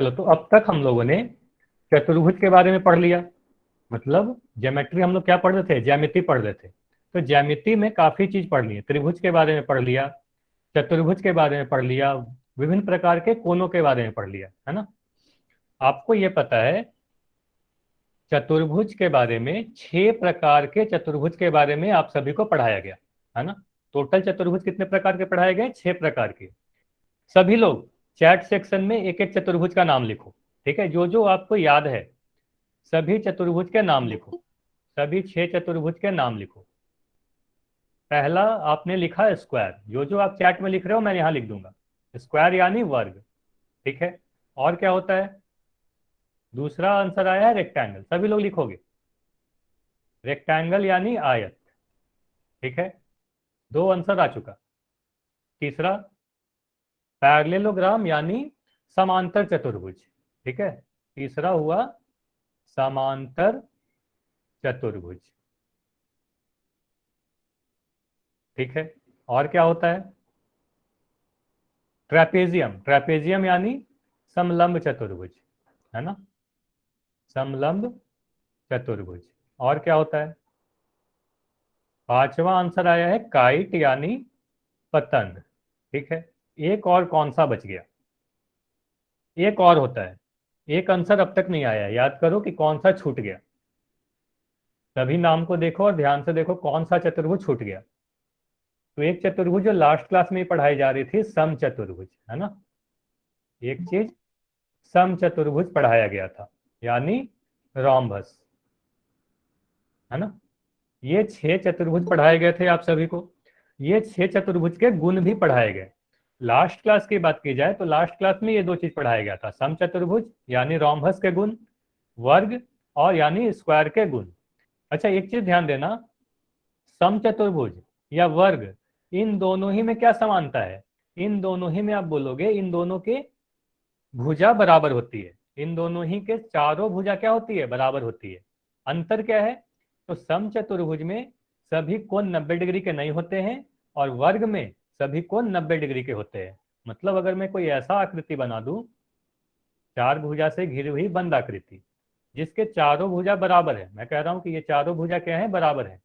चलो, तो अब तक हम लोगों ने चतुर्भुज के बारे में पढ़ लिया। मतलब ज्योमेट्री हम लोग क्या पढ़ रहे थे? ज्यामिति पढ़ रहे थे। तो ज्यामिति में काफी चीज पढ़ ली है। त्रिभुज के बारे में पढ़ लिया, चतुर्भुज के बारे में पढ़ लिया, विभिन्न प्रकार के कोनों के बारे में पढ़ लिया, है ना। आपको ये पता है चतुर्भुज के बारे में, 6 प्रकार के चतुर्भुज के बारे में आप सभी को पढ़ाया गया, है ना। टोटल चतुर्भुज कितने प्रकार के पढ़ाए गए? 6 प्रकार के। सभी लोग चैट सेक्शन में एक एक चतुर्भुज का नाम लिखो। ठीक है, जो जो आपको याद है सभी चतुर्भुज के नाम लिखो। सभी 6 चतुर्भुज के नाम लिखो। पहला आपने लिखा स्क्वायर। जो जो आप चैट में लिख रहे हो मैं यहाँ लिख दूंगा। स्क्वायर यानी वर्ग। ठीक है। और क्या होता है? दूसरा आंसर आया है रेक्टेंगल। सभी लोग लिखोगे। रेक्टेंगल यानी आयत। ठीक है, 2 आंसर आ चुका। तीसरा पैरेललोग्राम यानी समांतर चतुर्भुज। ठीक है, तीसरा हुआ समांतर चतुर्भुज। ठीक है। और क्या होता है? ट्रेपेजियम। ट्रेपेजियम यानी समलंब चतुर्भुज, है ना। समलंब चतुर्भुज। और क्या होता है? पांचवा आंसर आया है काइट यानी पतंग। ठीक है। एक और कौन सा बच गया? एक और होता है। एक आंसर अब तक नहीं आया, याद करो कि कौन सा छूट गया। सभी नाम को देखो और ध्यान से देखो कौन सा चतुर्भुज छूट गया। तो एक चतुर्भुज जो लास्ट क्लास में ही पढ़ाई जा रही थी, सम चतुर्भुज, है ना। एक चीज सम चतुर्भुज पढ़ाया गया था, यानी रोम्बस, है ना। ये 6 चतुर्भुज पढ़ाए गए थे आप सभी को। ये 6 चतुर्भुज के गुण भी पढ़ाए गए। लास्ट क्लास की बात की जाए तो लास्ट क्लास में ये 2 चीज पढ़ाया गया था, सम चतुर्भुज यानी रोम्बस के गुण, वर्ग और यानी स्क्वायर के गुण। अच्छा, एक चीज ध्यान देना, समचतुर्भुज या वर्ग, इन दोनों ही में क्या समानता है? इन दोनों ही में आप बोलोगे इन दोनों के भुजा बराबर होती है। इन दोनों ही के चारों भुजा क्या होती है? बराबर होती है। अंतर क्या है? तो समचतुर्भुज में सभी कोण 90 डिग्री के नहीं होते हैं और वर्ग में सभी कोण 90 डिग्री के होते हैं। मतलब अगर मैं कोई ऐसा आकृति बना दूं, 4 भुजा से घिरी हुई बंद आकृति जिसके चारों भुजा बराबर है, मैं कह रहा हूं कि ये चारों भुजा क्या है? बराबर है,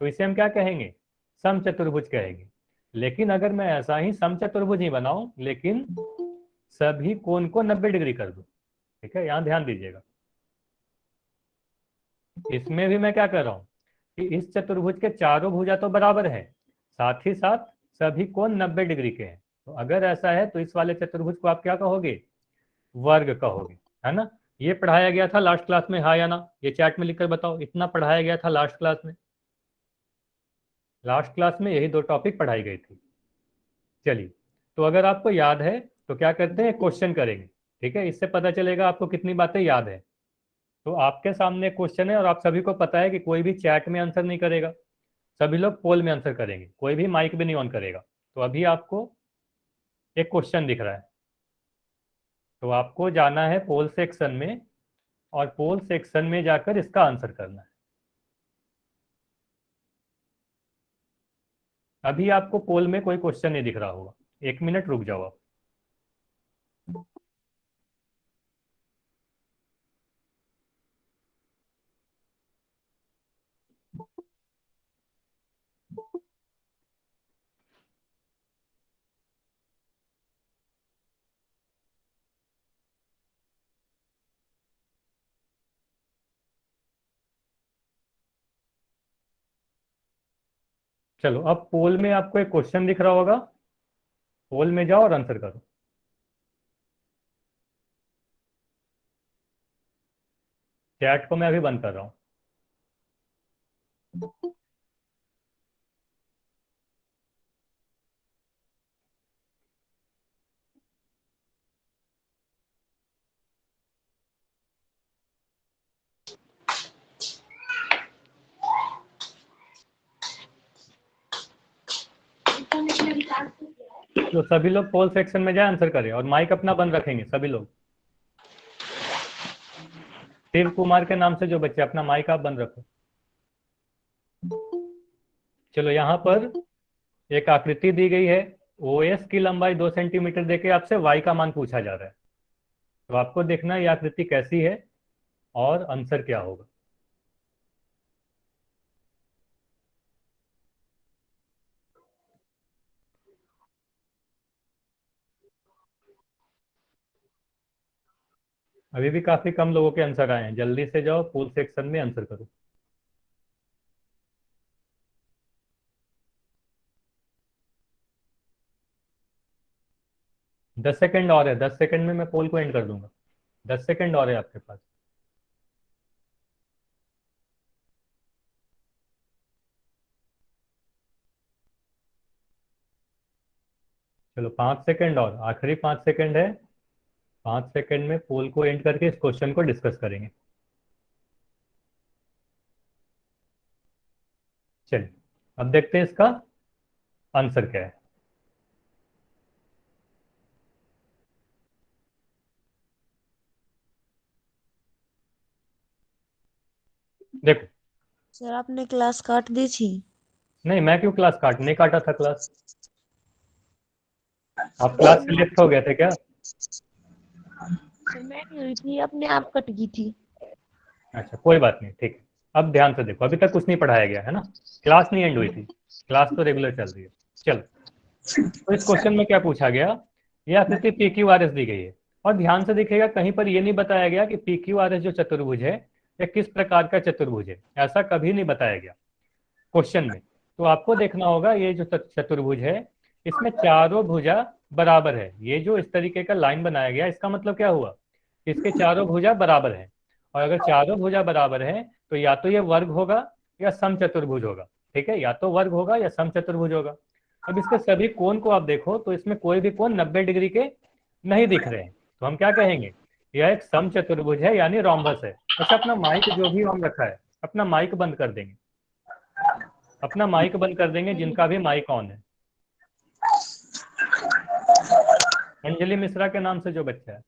तो इसे हम क्या कहेंगे? समचतुर्भुज कहेंगे। लेकिन अगर मैं ऐसा ही समचतुर्भुज ही बनाऊं लेकिन सभी कोण को 90 डिग्री कर दूं, ठीक है, यहां ध्यान दीजिएगा। इसमें भी मैं क्या कर रहा हूं कि इस चतुर्भुज के चारों भुजा तो बराबर है, साथ ही साथ सभी कोण 90 डिग्री के हैं। तो अगर ऐसा है तो इस वाले चतुर्भुज को आप क्या कहोगे? वर्ग कहोगे, है ना। ये पढ़ाया गया था लास्ट क्लास में, हाँ या ना? ये चैट में लिखकर बताओ, इतना पढ़ाया गया था लास्ट क्लास में। लास्ट क्लास में यही 2 टॉपिक पढ़ाई गई थी। चलिए, तो अगर आपको याद है तो क्या करते हैं, क्वेश्चन करेंगे। ठीक है, इससे पता चलेगा आपको कितनी बातें याद है। तो आपके सामने क्वेश्चन है और आप सभी को पता है कि कोई भी चैट में आंसर नहीं करेगा, सभी लोग पोल में आंसर करेंगे, कोई भी माइक भी नहीं ऑन करेगा। तो अभी आपको एक क्वेश्चन दिख रहा है, तो आपको जाना है पोल सेक्शन में और पोल सेक्शन में जाकर इसका आंसर करना है। अभी आपको पोल में कोई क्वेश्चन नहीं दिख रहा होगा, 1 मिनट रुक जाओ आप। चलो, अब पोल में आपको एक क्वेश्चन दिख रहा होगा, पोल में जाओ और आंसर करो। चैट को मैं अभी बंद कर रहा हूँ। तो सभी लोग पोल सेक्शन में जाए, आंसर करें और माइक अपना बंद रखेंगे सभी लोग। शिव कुमार के नाम से जो बच्चे, अपना माइक आप बंद रखो। चलो, यहाँ पर एक आकृति दी गई है। ओ एस की लंबाई 2 सेंटीमीटर देके आपसे वाई का मान पूछा जा रहा है। तो आपको देखना है ये आकृति कैसी है और आंसर क्या होगा। अभी भी काफी कम लोगों के आंसर आए हैं, जल्दी से जाओ पूल सेक्शन में आंसर करो। दस सेकंड और है, 10 सेकंड में मैं पोल को एंड कर दूंगा। 10 सेकंड और है आपके पास। चलो 5 सेकंड और, आखिरी 5 सेकंड है। 5 सेकंड में पोल को एंड करके इस क्वेश्चन को डिस्कस करेंगे। चलिए अब देखते हैं इसका आंसर क्या है। देखो, सर आपने क्लास काट दी थी। नहीं मैं क्यों क्लास नहीं काटा था क्लास। आप क्लास से लेफ्ट हो गए थे क्या? सर मैं नहीं हुई थी, अपने आप कट गई थी। अच्छा कोई बात नहीं, ठीक है। अब ध्यान से देखो, अभी तक कुछ नहीं पढ़ाया गया है ना, क्लास नहीं एंड हुई थी, क्लास तो रेगुलर चल रही है। चलो, तो इस क्वेश्चन में क्या पूछा गया, यह आकृति पी क्यू आर एस दी गई है, और ध्यान से देखिएगा कहीं पर यह नहीं बताया गया कि पी क्यू आर एस जो चतुर्भुज है यह किस प्रकार का चतुर्भुज है, ऐसा कभी नहीं बताया गया क्वेश्चन में। तो आपको देखना होगा ये जो चतुर्भुज है इसमें चारों भुजा बराबर है। ये जो इस तरीके का लाइन बनाया गया इसका मतलब क्या हुआ, इसके चारों भुजा बराबर है। और अगर चारों भुजा बराबर है तो या तो ये वर्ग होगा या समचतुर्भुज होगा। ठीक है, या तो वर्ग होगा या समचतुर्भुज होगा। अब इसके सभी कोण को आप देखो तो इसमें कोई भी कोण 90 डिग्री के नहीं दिख रहे हैं, तो हम क्या कहेंगे, यह एक समचतुर्भुज है यानी रोम्बस है। अच्छा, अपना माइक जो भी ऑन रखा है अपना माइक बंद कर देंगे, अपना माइक बंद कर देंगे जिनका भी माइक ऑन है। अंजलि मिश्रा के नाम से जो बच्चा है।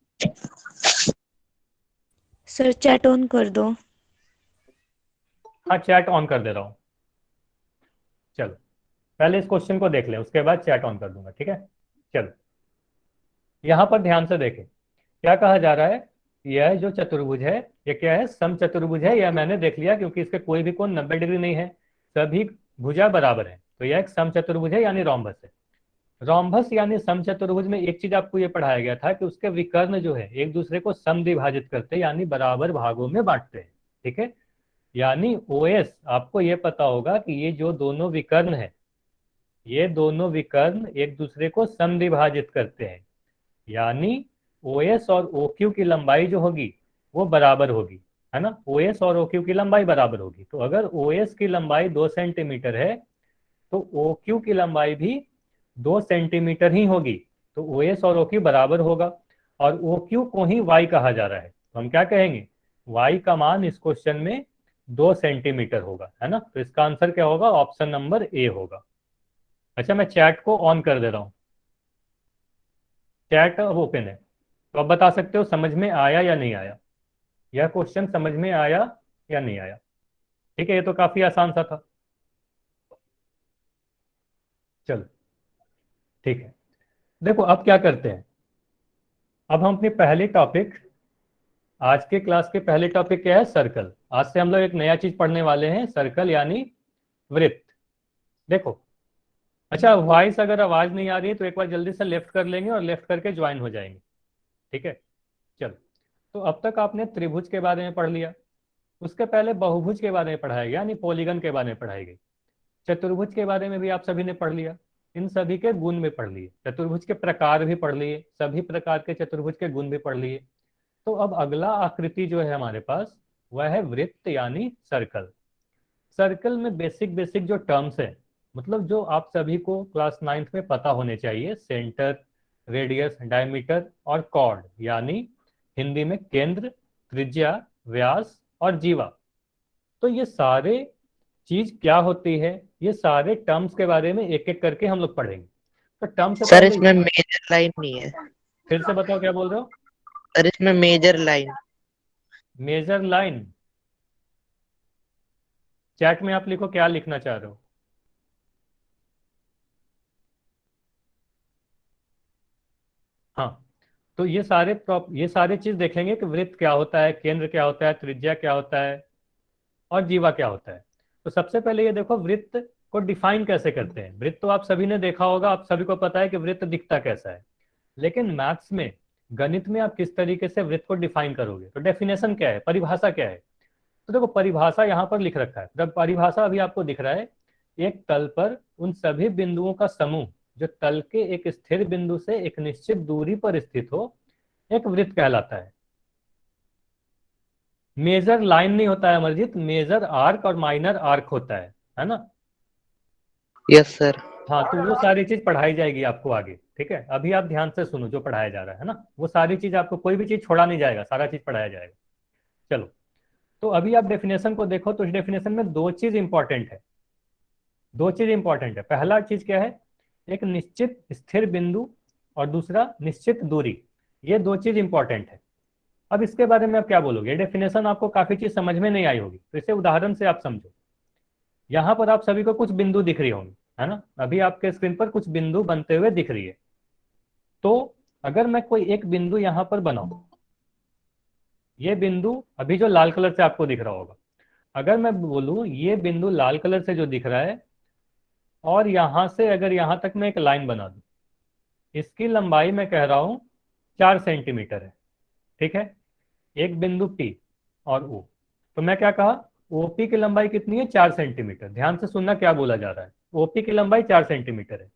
सर चैट ऑन कर दो। हाँ चैट ऑन कर दे रहा हूँ। चलो पहले इस क्वेश्चन को देख लें उसके बाद चैट ऑन कर दूंगा, ठीक है। चलो यहाँ पर ध्यान से देखें क्या कहा जा रहा है, यह जो चतुर्भुज है ये क्या है, समचतुर्भुज है। यह मैंने देख लिया क्योंकि इसके कोई भी कोण 90 डिग्री नहीं है, सभी भुजा बराबर है, तो यह एक समचतुर्भुज है यानी रोम्बस है। रोम्बस यानी समचतुर्भुज में एक चीज आपको ये पढ़ाया गया था कि उसके विकर्ण जो है एक दूसरे को समद्विभाजित करते हैं यानी बराबर भागों में बांटते हैं। ठीक है, यानी ओएस आपको ये पता होगा कि ये जो दोनों विकर्ण है ये दोनों विकर्ण एक दूसरे को समद्विभाजित करते हैं, यानी ओएस और ओक्यू की लंबाई जो होगी वो बराबर होगी, है ना। ओएस और ओक्यू की लंबाई बराबर होगी, तो अगर ओएस की लंबाई 2 सेंटीमीटर है तो OQ की लंबाई भी 2 सेंटीमीटर ही होगी, तो OS और OQ बराबर होगा। और OQ को ही Y कहा जा रहा है, तो हम क्या कहेंगे, Y का मान इस क्वेश्चन में 2 सेंटीमीटर होगा, है ना। तो इसका आंसर क्या होगा, ऑप्शन नंबर ए होगा। अच्छा मैं चैट को ऑन कर दे रहा हूँ, चैट अब ओपन है, तो अब बता सकते हो समझ में आया या नहीं आया, यह क्वेश्चन समझ में आया या नहीं आया। ठीक है, ये तो काफी आसान सा था। चलो ठीक है, देखो अब क्या करते हैं, अब हम अपनी पहली टॉपिक, आज के क्लास के पहले टॉपिक क्या है, सर्कल। आज से हम लोग एक नया चीज पढ़ने वाले हैं, सर्कल यानी वृत्त। देखो, अच्छा वॉइस अगर आवाज नहीं आ रही है तो एक बार जल्दी से लेफ्ट कर लेंगे और लेफ्ट करके ज्वाइन हो जाएंगे। ठीक है, चलो। तो अब तक आपने त्रिभुज के बारे में पढ़ लिया, उसके पहले बहुभुज के बारे में पढ़ाया गया यानी पॉलीगन के बारे में पढ़ाई गई। चतुर्भुज के बारे में भी आप सभी ने पढ़ लिया, इन सभी के गुण भी पढ़ लिए, चतुर्भुज के प्रकार भी पढ़ लिए, सभी प्रकार के चतुर्भुज के गुण भी पढ़ लिए। तो अब अगला आकृति जो है हमारे पास वह है वृत्त यानी सर्कल। सर्कल में बेसिक बेसिक जो टर्म्स है, मतलब जो आप सभी को क्लास 9th में पता होने चाहिए, सेंटर, रेडियस, डायमीटर और कॉर्ड, यानी हिंदी में केंद्र, त्रिज्या, व्यास और जीवा। तो ये सारे चीज क्या होती है, ये सारे टर्म्स के बारे में एक एक करके हम लोग पढ़ेंगे। तो टर्म से सर पहले इसमें मेजर लाइन नहीं है। फिर से बताओ क्या बोल रहे हो। सर इसमें major line. Major line, chat में आप लिखो क्या लिखना चाह रहे हो। हाँ, तो ये सारे चीज देखेंगे कि वृत्त क्या होता है, केंद्र क्या होता है, त्रिज्या क्या होता है, और जीवा क्या होता है। तो सबसे पहले ये देखो वृत्त को डिफाइन कैसे करते हैं। वृत्त तो आप सभी ने देखा होगा, आप सभी को पता है कि वृत्त दिखता कैसा है, लेकिन मैथ्स में, गणित में आप किस तरीके से वृत्त को डिफाइन करोगे, तो डेफिनेशन क्या है, परिभाषा क्या है। तो देखो परिभाषा यहाँ पर लिख रखा है, जब परिभाषा अभी आपको दिख रहा है, एक तल पर उन सभी बिंदुओं का समूह जो तल के एक स्थिर बिंदु से एक निश्चित दूरी पर स्थित हो, एक वृत्त कहलाता है। मेजर लाइन नहीं होता है अमरजीत, मेजर आर्क और माइनर आर्क होता है ना। Yes sir. हाँ, तो वो सारी चीज पढ़ाई जाएगी आपको आगे, ठीक है। अभी आप ध्यान से सुनो जो पढ़ाया जा रहा है ना, वो सारी चीज आपको, कोई भी चीज छोड़ा नहीं जाएगा, सारा चीज पढ़ाया जाएगा। चलो, तो अभी आप डेफिनेशन को देखो, तो इस डेफिनेशन में दो चीज इंपॉर्टेंट है, दो चीज इंपॉर्टेंट है। पहला चीज क्या है, एक निश्चित स्थिर बिंदु, और दूसरा निश्चित दूरी, ये दो चीज इंपॉर्टेंट है। अब इसके बारे में आप क्या बोलोगे, डेफिनेशन आपको काफी चीज समझ में नहीं आई होगी, तो इसे उदाहरण से आप समझो। यहाँ पर आप सभी को कुछ बिंदु दिख रही होंगी, है ना, अभी आपके स्क्रीन पर कुछ बिंदु बनते हुए दिख रही है। तो अगर मैं कोई एक बिंदु यहाँ पर बनाऊं, ये बिंदु अभी जो लाल कलर से आपको दिख रहा होगा, अगर मैं बोलूं ये बिंदु लाल कलर से जो दिख रहा है, और यहां से अगर यहां तक मैं एक लाइन बना दूं, इसकी लंबाई मैं कह रहा हूं 4 सेंटीमीटर है, ठीक है। एक बिंदु P और O, तो मैं क्या कहा, OP की लंबाई कितनी है, 4 सेंटीमीटर। ध्यान से सुनना क्या बोला जा रहा है, OP की लंबाई 4 सेंटीमीटर है।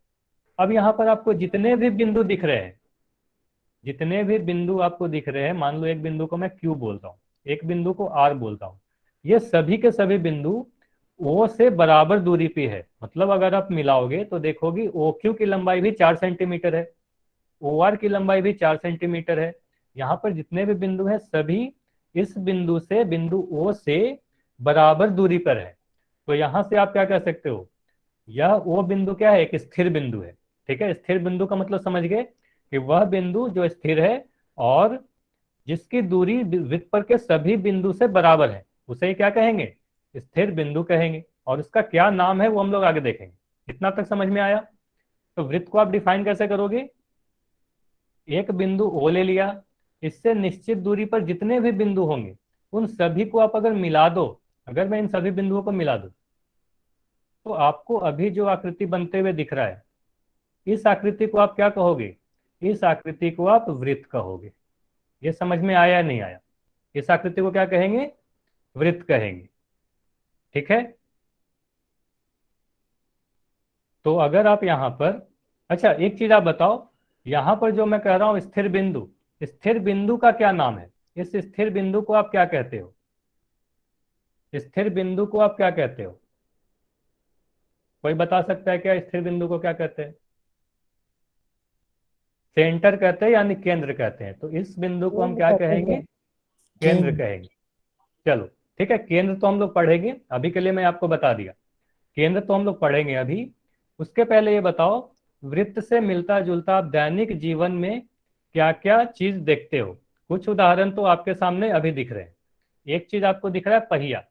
अब यहाँ पर आपको जितने भी बिंदु दिख रहे हैं, जितने भी बिंदु आपको दिख रहे हैं, मान लो एक बिंदु को मैं Q बोलता हूँ, एक बिंदु को R बोलता हूँ, ये सभी के सभी बिंदु O से बराबर दूरी पे है। मतलब अगर आप मिलाओगे तो देखोगे OQ की लंबाई भी 4 सेंटीमीटर है, OR की लंबाई भी 4 सेंटीमीटर है। यहाँ पर जितने भी बिंदु हैं सभी इस बिंदु से, बिंदु O से बराबर दूरी पर है। तो यहाँ से आप क्या कह सकते हो, यह वो बिंदु क्या है, एक स्थिर बिंदु है, ठीक है। स्थिर बिंदु का मतलब समझ गए कि वह बिंदु जो स्थिर है और जिसकी दूरी वृत्त पर के सभी बिंदु से बराबर है, उसे ही क्या कहेंगे, स्थिर बिंदु कहेंगे। और उसका क्या नाम है वो हम लोग आगे देखेंगे। इतना तक समझ में आया। तो वृत्त को आप डिफाइन कैसे करोगे, एक बिंदु O ले लिया, इससे निश्चित दूरी पर जितने भी बिंदु होंगे उन सभी को आप अगर मिला दो, अगर मैं इन सभी बिंदुओं को मिला दूं, तो आपको अभी जो आकृति बनते हुए दिख रहा है, इस आकृति को आप क्या कहोगे, इस आकृति को आप वृत्त कहोगे। ये समझ में आया या नहीं आया, इस आकृति को क्या कहेंगे, वृत्त कहेंगे, ठीक है। तो अगर आप यहां पर, अच्छा एक चीज आप बताओ, यहां पर जो मैं कह रहा हूं स्थिर बिंदु, स्थिर बिंदु का क्या नाम है, इस स्थिर बिंदु को आप क्या कहते हो, स्थिर बिंदु को आप क्या कहते हो, कोई बता सकता है क्या स्थिर बिंदु को क्या कहते हैं। सेंटर कहते हैं यानी केंद्र कहते हैं। तो इस बिंदु को हम क्या कहेंगे, केंद्र कहेंगे। चलो ठीक है, केंद्र तो हम लोग पढ़ेंगे, अभी के लिए मैं आपको बता दिया, केंद्र तो हम लोग पढ़ेंगे अभी। उसके पहले ये बताओ, वृत्त से मिलता जुलता आप दैनिक जीवन में क्या क्या चीज देखते हो। कुछ उदाहरण तो आपके सामने अभी दिख रहे हैं। एक चीज आपको दिख रहा है पहिया,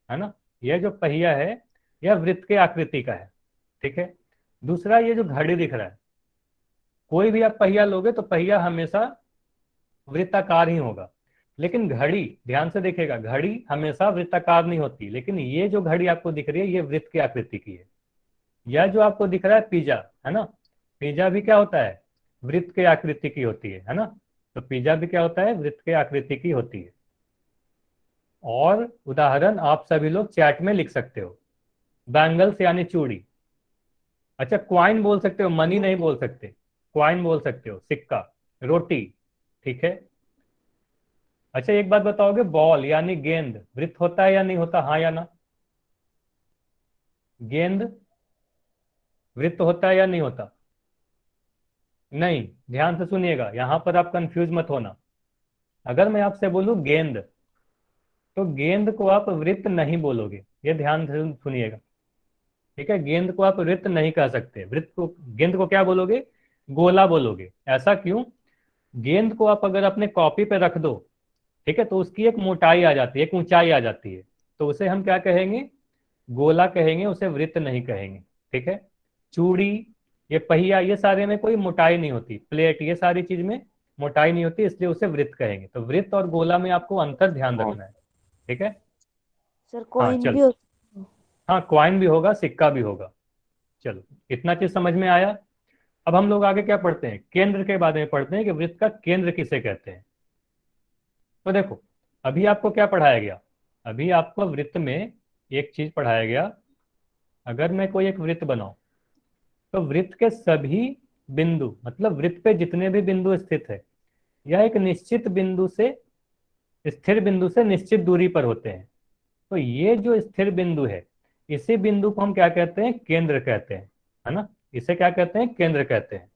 है ना, यह जो पहिया है यह वृत्त के आकृति का है, ठीक है। दूसरा ये जो घड़ी दिख रहा है, कोई भी आप पहिया लोगे तो पहिया हमेशा वृत्ताकार ही होगा, लेकिन घड़ी, ध्यान से देखिएगा, घड़ी हमेशा वृत्ताकार नहीं होती। लेकिन ये जो घड़ी आपको दिख रही है ये वृत्त की आकृति की है। यह जो आपको दिख रहा है पिज्जा, है ना, पिज्जा भी क्या होता है, वृत्त के आकृति की होती है ना। तो पिज्जा भी क्या होता है, वृत्त के आकृति की होती है। और उदाहरण आप सभी लोग चैट में लिख सकते हो, बैंगल्स यानी चूड़ी, अच्छा क्वाइन बोल सकते हो, मनी नहीं बोल सकते, क्वाइन बोल सकते हो, सिक्का, रोटी, ठीक है। अच्छा एक बात बताओगे, बॉल यानी गेंद वृत्त होता है या नहीं होता, हाँ या ना, गेंद वृत्त होता है या नहीं होता, नहीं। ध्यान से सुनिएगा, यहां पर आप कंफ्यूज मत होना। अगर मैं आपसे बोलूं गेंद, तो गेंद को आप वृत्त नहीं बोलोगे, ये ध्यान से सुनिएगा, ठीक है। गेंद को आप वृत्त नहीं कह सकते, वृत्त को, गेंद को क्या बोलोगे, गोला बोलोगे। ऐसा क्यों, गेंद को आप अगर अपने कॉपी पे रख दो, ठीक है, तो उसकी एक मोटाई आ जाती है, एक ऊंचाई आ जाती है, तो उसे हम क्या कहेंगे, गोला कहेंगे, उसे वृत्त नहीं कहेंगे, ठीक है। चूड़ी, ये पहिया, ये सारे में कोई मोटाई नहीं होती, प्लेट, ये सारी चीज में मोटाई नहीं होती, इसलिए उसे वृत्त कहेंगे। तो वृत्त और गोला में आपको अंतर ध्यान रखना है, ठीक है। सर हाँ कॉइन भी चलो, हो। हाँ क्वाइन भी होगा, सिक्का भी होगा। चलो, इतना चीज समझ में आया। अब हम लोग आगे क्या पढ़ते हैं, केंद्र के बारे में पढ़ते हैं कि वृत्त का केंद्र किसे कहते हैं। तो देखो, अभी आपको क्या पढ़ाया गया, अभी आपको वृत्त में एक चीज पढ़ाया गया। अगर मैं कोई एक वृत्त बनाऊं, तो वृत्त के सभी बिंदु, मतलब वृत्त पे जितने भी बिंदु स्थित है, यह एक निश्चित बिंदु से, स्थिर बिंदु से निश्चित दूरी पर होते हैं। तो ये जो स्थिर बिंदु है, इसी बिंदु को हम क्या कहते हैं, केंद्र कहते हैं, है ना। इसे क्या कहते हैं, केंद्र कहते हैं।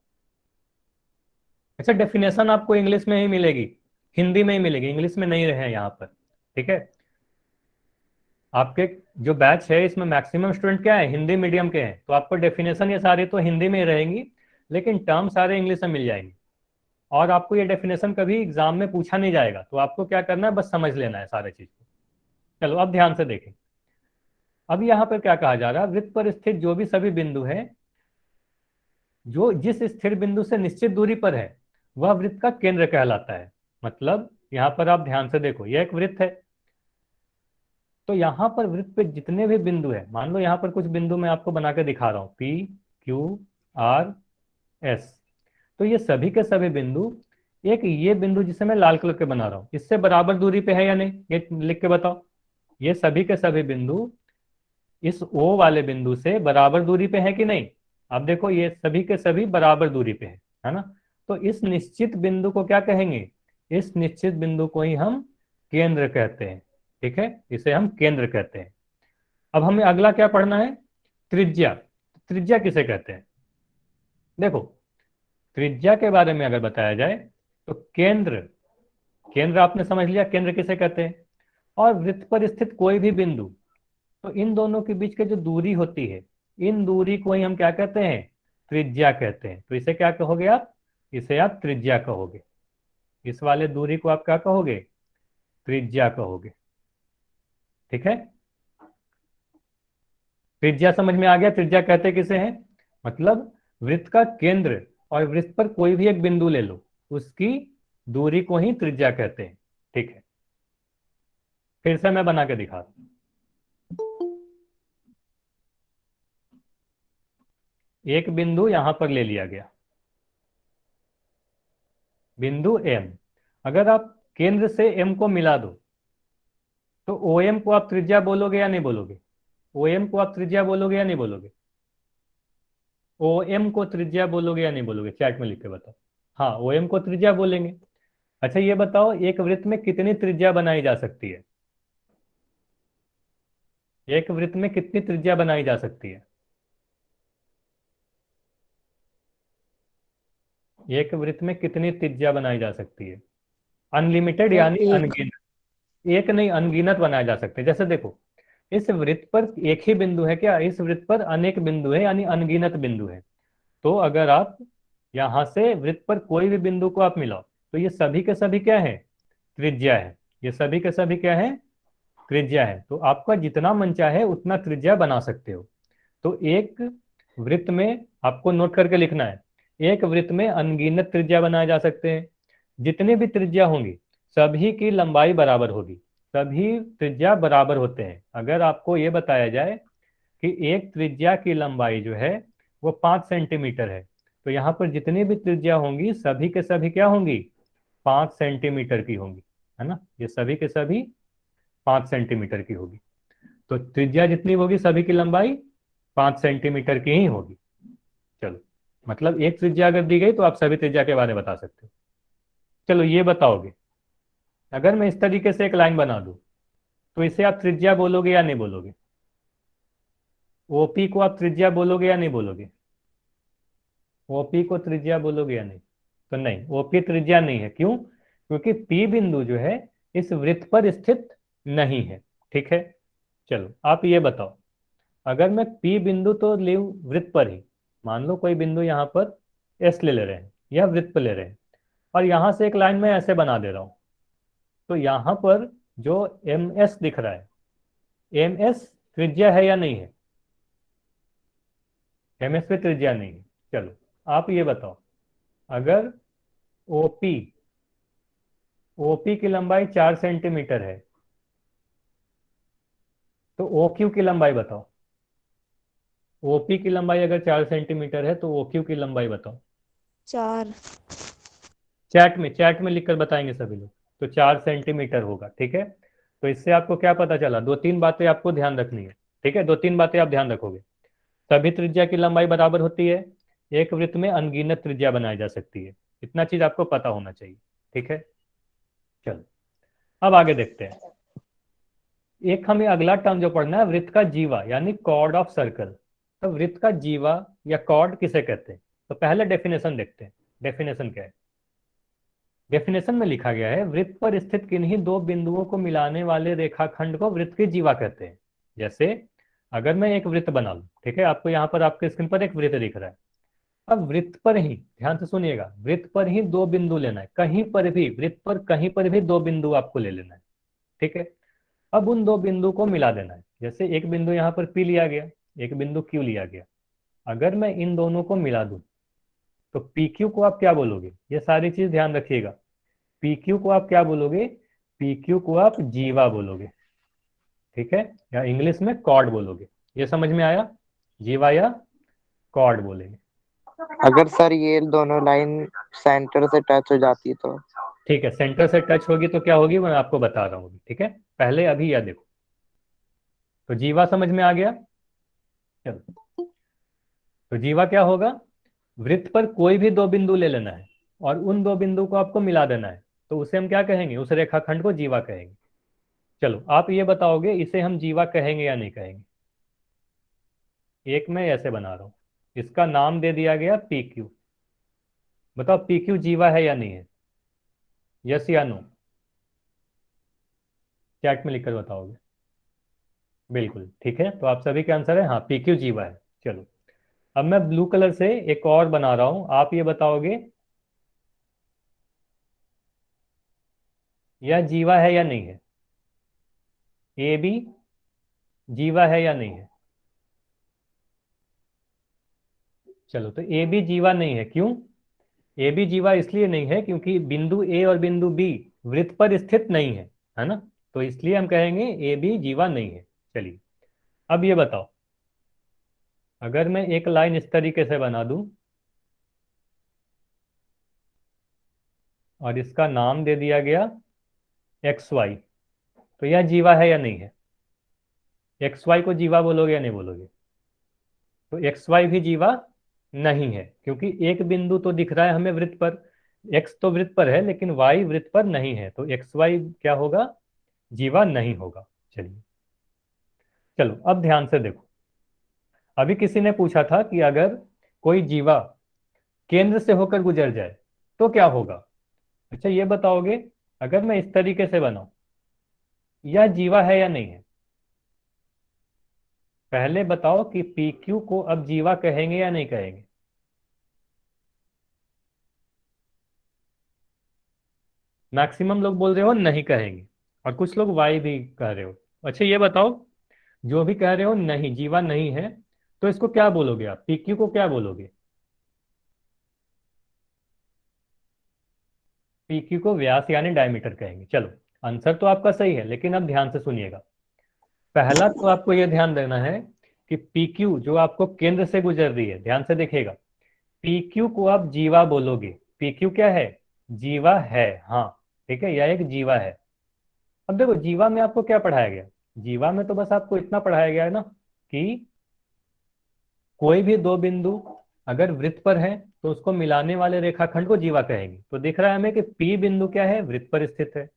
अच्छा, डेफिनेशन आपको इंग्लिश में ही मिलेगी, हिंदी में ही मिलेगी, इंग्लिश में नहीं रहे यहाँ पर, ठीक है। आपके जो बैच है इसमें मैक्सिमम स्टूडेंट क्या है, हिंदी मीडियम के हैं, तो आपको डेफिनेशन ये सारी तो हिंदी में ही रहेंगी, लेकिन टर्म सारे इंग्लिश में मिल जाएंगे। और आपको ये डेफिनेशन कभी एग्जाम में पूछा नहीं जाएगा, तो आपको क्या करना है, बस समझ लेना है सारे चीज को। चलो अब ध्यान से देखें। अब यहाँ पर क्या कहा जा रहा है, वृत्त पर स्थित जो भी सभी बिंदु हैं, जो जिस स्थिर बिंदु से निश्चित दूरी पर है, वह वृत्त का केंद्र कहलाता है। मतलब यहाँ पर आप ध्यान से देखो, यह एक वृत्त है, तो यहाँ पर वृत्त पे जितने भी बिंदु है, मान लो यहाँ पर कुछ बिंदु मैं आपको बना के दिखा रहा हूँ, पी क्यू आर एस, तो ये सभी के सभी बिंदु, एक ये बिंदु जिसे मैं लाल कलर के बना रहा हूँ, इससे बराबर दूरी पे है या नहीं, ये लिख के बताओ। ये सभी के सभी बिंदु इस ओ वाले बिंदु से बराबर दूरी पे है कि नहीं। अब देखो, ये सभी के सभी बराबर दूरी पे है ना। तो इस निश्चित बिंदु को क्या कहेंगे, इस निश्चित बिंदु को ही हम केंद्र कहते हैं, ठीक है, इसे हम केंद्र कहते हैं। अब हमें अगला क्या पढ़ना है, त्रिज्या। त्रिज्या किसे कहते हैं, देखो, त्रिज्या के बारे में अगर बताया जाए, तो केंद्र, केंद्र आपने समझ लिया केंद्र किसे कहते हैं, और वृत्त पर स्थित कोई भी बिंदु, तो इन दोनों के बीच की जो दूरी होती है, इन दूरी को ही हम क्या कहते हैं, त्रिज्या कहते हैं। तो इसे क्या कहोगे आप, इसे आप त्रिज्या कहोगे, इस वाले दूरी को आप क्या कहोगे, त्रिज्या कहोगे, ठीक है। त्रिज्या समझ में आ गया, त्रिज्या कहते किसे हैं, मतलब वृत्त का केंद्र और वृत्त पर कोई भी एक बिंदु ले लो, उसकी दूरी को ही त्रिज्या कहते हैं, ठीक है। फिर से मैं बना के दिखा, एक बिंदु यहां पर ले लिया गया, बिंदु एम, अगर आप केंद्र से एम को मिला दो, तो ओ एम को आप त्रिज्या बोलोगे या नहीं बोलोगे, ओ एम को आप त्रिज्या बोलोगे या नहीं बोलोगे, ओ एम को त्रिज्या बोलोगे या नहीं बोलोगे, चैट में लिख के बताओ। हाँ, ओ एम को त्रिज्या बोलेंगे। अच्छा ये बताओ, एक वृत्त में कितनी त्रिज्या बनाई जा सकती है, एक वृत्त में कितनी त्रिज्या बनाई जा सकती है, एक वृत्त में कितनी त्रिज्या बनाई जा सकती है, अनलिमिटेड सर यानी एक। अनगिनत। एक नहीं, अनगिनत बनाया जा सकते हैं। जैसे देखो, इस वृत्त पर एक ही बिंदु है क्या, इस वृत्त पर अनेक बिंदु है, यानी अनगिनत बिंदु है। तो अगर आप यहां से वृत्त पर कोई भी बिंदु को आप मिलाओ, तो ये सभी के सभी क्या है, त्रिज्या है, ये सभी के सभी क्या है, त्रिज्या है। तो आपका जितना मन चाहे उतना त्रिज्या बना सकते हो। तो एक वृत्त में आपको नोट करके लिखना है, एक वृत्त में अनगिनत त्रिज्या बनाए जा सकते हैं। जितनी भी त्रिज्या होंगी, सभी की लंबाई बराबर होगी, सभी त्रिज्या बराबर होते हैं। अगर आपको ये बताया जाए कि एक त्रिज्या की लंबाई जो है वो 5 सेंटीमीटर है, तो यहाँ पर जितनी भी त्रिज्या होंगी, सभी के सभी क्या होंगी, 5 सेंटीमीटर की होंगी, है ना। ये सभी के सभी 5 सेंटीमीटर की होगी। तो त्रिज्या जितनी होगी, सभी की लंबाई 5 सेंटीमीटर की ही होगी। चलो, मतलब एक त्रिज्या अगर दी गई, तो आप सभी त्रिज्या के बारे में बता सकते हो। चलो ये बताओगे, अगर मैं इस तरीके से एक लाइन बना दूं, तो इसे आप त्रिज्या बोलोगे या नहीं बोलोगे, ओपी को आप त्रिज्या बोलोगे या नहीं बोलोगे, ओपी को त्रिज्या बोलोगे या नहीं, तो नहीं, ओपी त्रिज्या नहीं है। क्यों, क्योंकि पी बिंदु जो है इस वृत्त पर स्थित नहीं है, ठीक है। चलो आप ये बताओ, अगर मैं पी बिंदु तो ले वृत्त पर ही, मान लो कोई बिंदु यहाँ पर एस ले रहे हैं या वृत्त पर ले रहे हैं, और यहां से एक लाइन में ऐसे बना दे रहा हूं, तो यहाँ पर जो एम एस दिख रहा है, एम एस त्रिज्या है या नहीं है, एम एस पे त्रिज्या नहीं है। चलो आप ये बताओ, अगर ओपी, ओपी की लंबाई 4 सेंटीमीटर है, तो ओक्यू की लंबाई बताओ। ओपी की लंबाई अगर 4 सेंटीमीटर है तो ओक्यू की लंबाई बताओ। 4। चैट में लिखकर बताएंगे सभी लोग। तो 4 सेंटीमीटर होगा, ठीक है। तो इससे आपको क्या पता चला, दो तीन बातें आपको ध्यान रखनी है, ठीक है। दो तीन बातें आप ध्यान रखोगे। सभी त्रिज्या की लंबाई बराबर होती है, एक वृत्त में अनगिनत त्रिज्या बनाई जा सकती है, इतना चीज आपको पता होना चाहिए, ठीक है। चलो अब आगे देखते हैं। एक हमें अगला टर्म जो पढ़ना है, वृत्त का जीवा यानी कॉर्ड ऑफ सर्कल। तो वृत्त का जीवा या कॉर्ड किसे कहते हैं, तो पहले डेफिनेशन देखते हैं। डेफिनेशन क्या है? डेफिनेशन में लिखा गया है, वृत्त पर स्थित किन्हीं दो बिंदुओं को मिलाने वाले रेखाखंड को वृत्त की जीवा कहते हैं। जैसे अगर मैं एक वृत्त बना लूं, ठीक है, आपको यहाँ पर आपके स्क्रीन पर एक वृत्त दिख रहा है। अब वृत्त पर ही ध्यान से सुनिएगा, वृत्त पर ही दो बिंदु लेना है, कहीं पर भी वृत्त पर कहीं पर भी दो बिंदु आपको ले लेना है, ठीक है। अब उन दो बिंदु को मिला देना है। जैसे एक बिंदु यहाँ पर P लिया गया, एक बिंदु Q लिया गया। अगर मैं इन दोनों को मिला दूं तो PQ को आप क्या बोलोगे, ये सारी चीज ध्यान रखिएगा। PQ को आप क्या बोलोगे, PQ को आप जीवा बोलोगे, ठीक है, या इंग्लिश में कॉर्ड बोलोगे। ये समझ में आया, जीवा या कॉर्ड बोलेंगे। अगर सर ये दोनों लाइन सेंटर से टच हो जाती तो? ठीक है, सेंटर से टच होगी तो क्या होगी मैं आपको बता रहा हूँ, ठीक है। पहले अभी यह देखो, तो जीवा समझ में आ गया। चलो, तो जीवा क्या होगा, वृत्त पर कोई भी दो बिंदु ले लेना है और उन दो बिंदु को आपको मिला देना है, तो उसे हम क्या कहेंगे, उस रेखाखंड को जीवा कहेंगे। चलो आप ये बताओगे इसे हम जीवा कहेंगे या नहीं कहेंगे। एक मैं ऐसे बना रहा हूं, इसका नाम दे दिया गया PQ। बताओ PQ जीवा है या नहीं है, यस या नो, चैट में लिखकर बताओगे। बिल्कुल ठीक है, तो आप सभी के आंसर है हाँ, PQ जीवा है। चलो अब मैं ब्लू कलर से एक और बना रहा हूं, आप ये बताओगे यह जीवा है या नहीं है। AB जीवा है या नहीं है। चलो तो AB जीवा नहीं है, क्यों? AB जीवा इसलिए नहीं है क्योंकि बिंदु A और बिंदु B वृत्त पर स्थित नहीं है ना, तो इसलिए हम कहेंगे AB जीवा नहीं है। चलिए अब ये बताओ, अगर मैं एक लाइन इस तरीके से बना दूं और इसका नाम दे दिया गया XY, तो यह जीवा है या नहीं है। XY को जीवा बोलोगे या नहीं बोलोगे। तो XY भी जीवा नहीं है, क्योंकि एक बिंदु तो दिख रहा है हमें वृत्त पर, X तो वृत्त पर है लेकिन Y वृत्त पर नहीं है, तो XY क्या होगा, जीवा नहीं होगा। चलिए चलो अब ध्यान से देखो, अभी किसी ने पूछा था कि अगर कोई जीवा केंद्र से होकर गुजर जाए तो क्या होगा। अच्छा ये बताओगे, अगर मैं इस तरीके से बनाऊं, यह जीवा है या नहीं है। पहले बताओ कि PQ को अब जीवा कहेंगे या नहीं कहेंगे। मैक्सिमम लोग बोल रहे हो नहीं कहेंगे, और कुछ लोग वाई भी कह रहे हो। अच्छा ये बताओ, जो भी कह रहे हो नहीं जीवा नहीं है, तो इसको क्या बोलोगे आप, PQ को क्या बोलोगे। PQ को व्यास यानी डायमीटर कहेंगे। चलो आंसर तो आपका सही है, लेकिन अब ध्यान से सुनिएगा। पहला तो आपको यह ध्यान देना है कि PQ जो आपको केंद्र से गुजर रही है, ध्यान से देखिएगा, PQ को आप जीवा बोलोगे। PQ क्या है, जीवा है, हाँ ठीक है, यह एक जीवा है। अब देखो जीवा में आपको क्या पढ़ाया गया, जीवा में तो बस आपको इतना पढ़ाया गया है ना कि कोई भी दो बिंदु अगर वृत्त पर है तो उसको मिलाने वाले रेखाखंड को जीवा कहेंगे। तो दिख रहा है हमें कि P बिंदु क्या है, वृत्त पर स्थित है।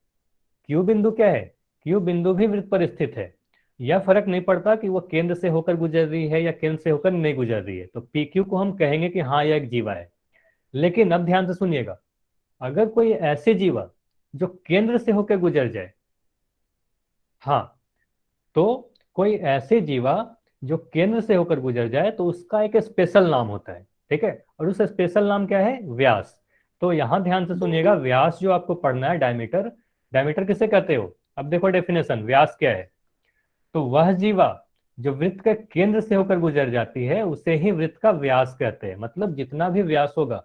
Q बिंदु क्या है, Q बिंदु भी वृत्त पर स्थित है। यह फर्क नहीं पड़ता कि वो केंद्र से होकर गुजर रही है या केंद्र से होकर नहीं गुजर रही है, तो PQ को हम कहेंगे कि हाँ यह एक जीवा है। लेकिन अब ध्यान से सुनिएगा, अगर कोई ऐसे जीवा जो केंद्र से होकर गुजर जाए, हाँ, तो कोई ऐसे जीवा जो केंद्र से होकर गुजर जाए तो उसका एक स्पेशल नाम होता है, ठीक है, और उस स्पेशल नाम क्या है, व्यास। तो यहां ध्यान से सुनिएगा, व्यास जो आपको पढ़ना है, डायमीटर, डायमीटर किसे कहते हो। अब देखो डेफिनेशन, व्यास क्या है, तो वह जीवा जो वृत्त के केंद्र से होकर गुजर जाती है उसे ही वृत्त का व्यास कहते हैं। मतलब जितना भी व्यास होगा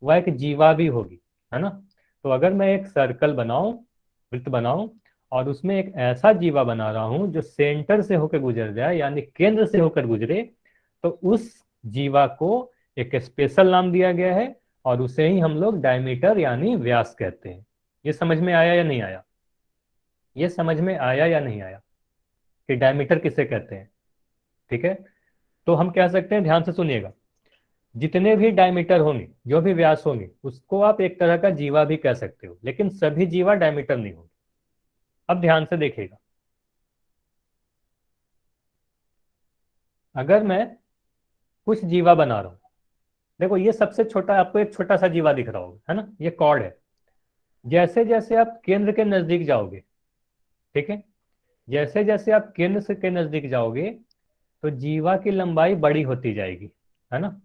वह एक जीवा भी होगी, है ना। तो अगर मैं एक सर्कल बनाऊं, वृत्त बनाऊं, और उसमें एक ऐसा जीवा बना रहा हूं जो सेंटर से होकर गुजर जाए, यानी केंद्र से होकर गुजरे, तो उस जीवा को एक स्पेशल नाम दिया गया है, और उसे ही हम लोग डायमीटर यानी व्यास कहते हैं। ये समझ में आया या नहीं आया? ये समझ में आया या नहीं आया कि डायमीटर किसे कहते हैं? ठीक है, तो हम कह सकते हैं, ध्यान से सुनिएगा, जितने भी डायमीटर होंगे, जो भी व्यास होंगे, उसको आप एक तरह का जीवा भी कह सकते हो, लेकिन सभी जीवा डायमीटर नहीं होंगे। अब ध्यान से देखिएगा, अगर मैं कुछ जीवा बना रहा हूं, देखो ये सबसे छोटा, आपको एक छोटा सा जीवा दिख रहा होगा, है ना, ये कॉर्ड है। जैसे जैसे आप केंद्र के नजदीक जाओगे, ठीक है, जैसे जैसे आप केंद्र से के नजदीक जाओगे, तो जीवा की लंबाई बड़ी होती जाएगी, है ना।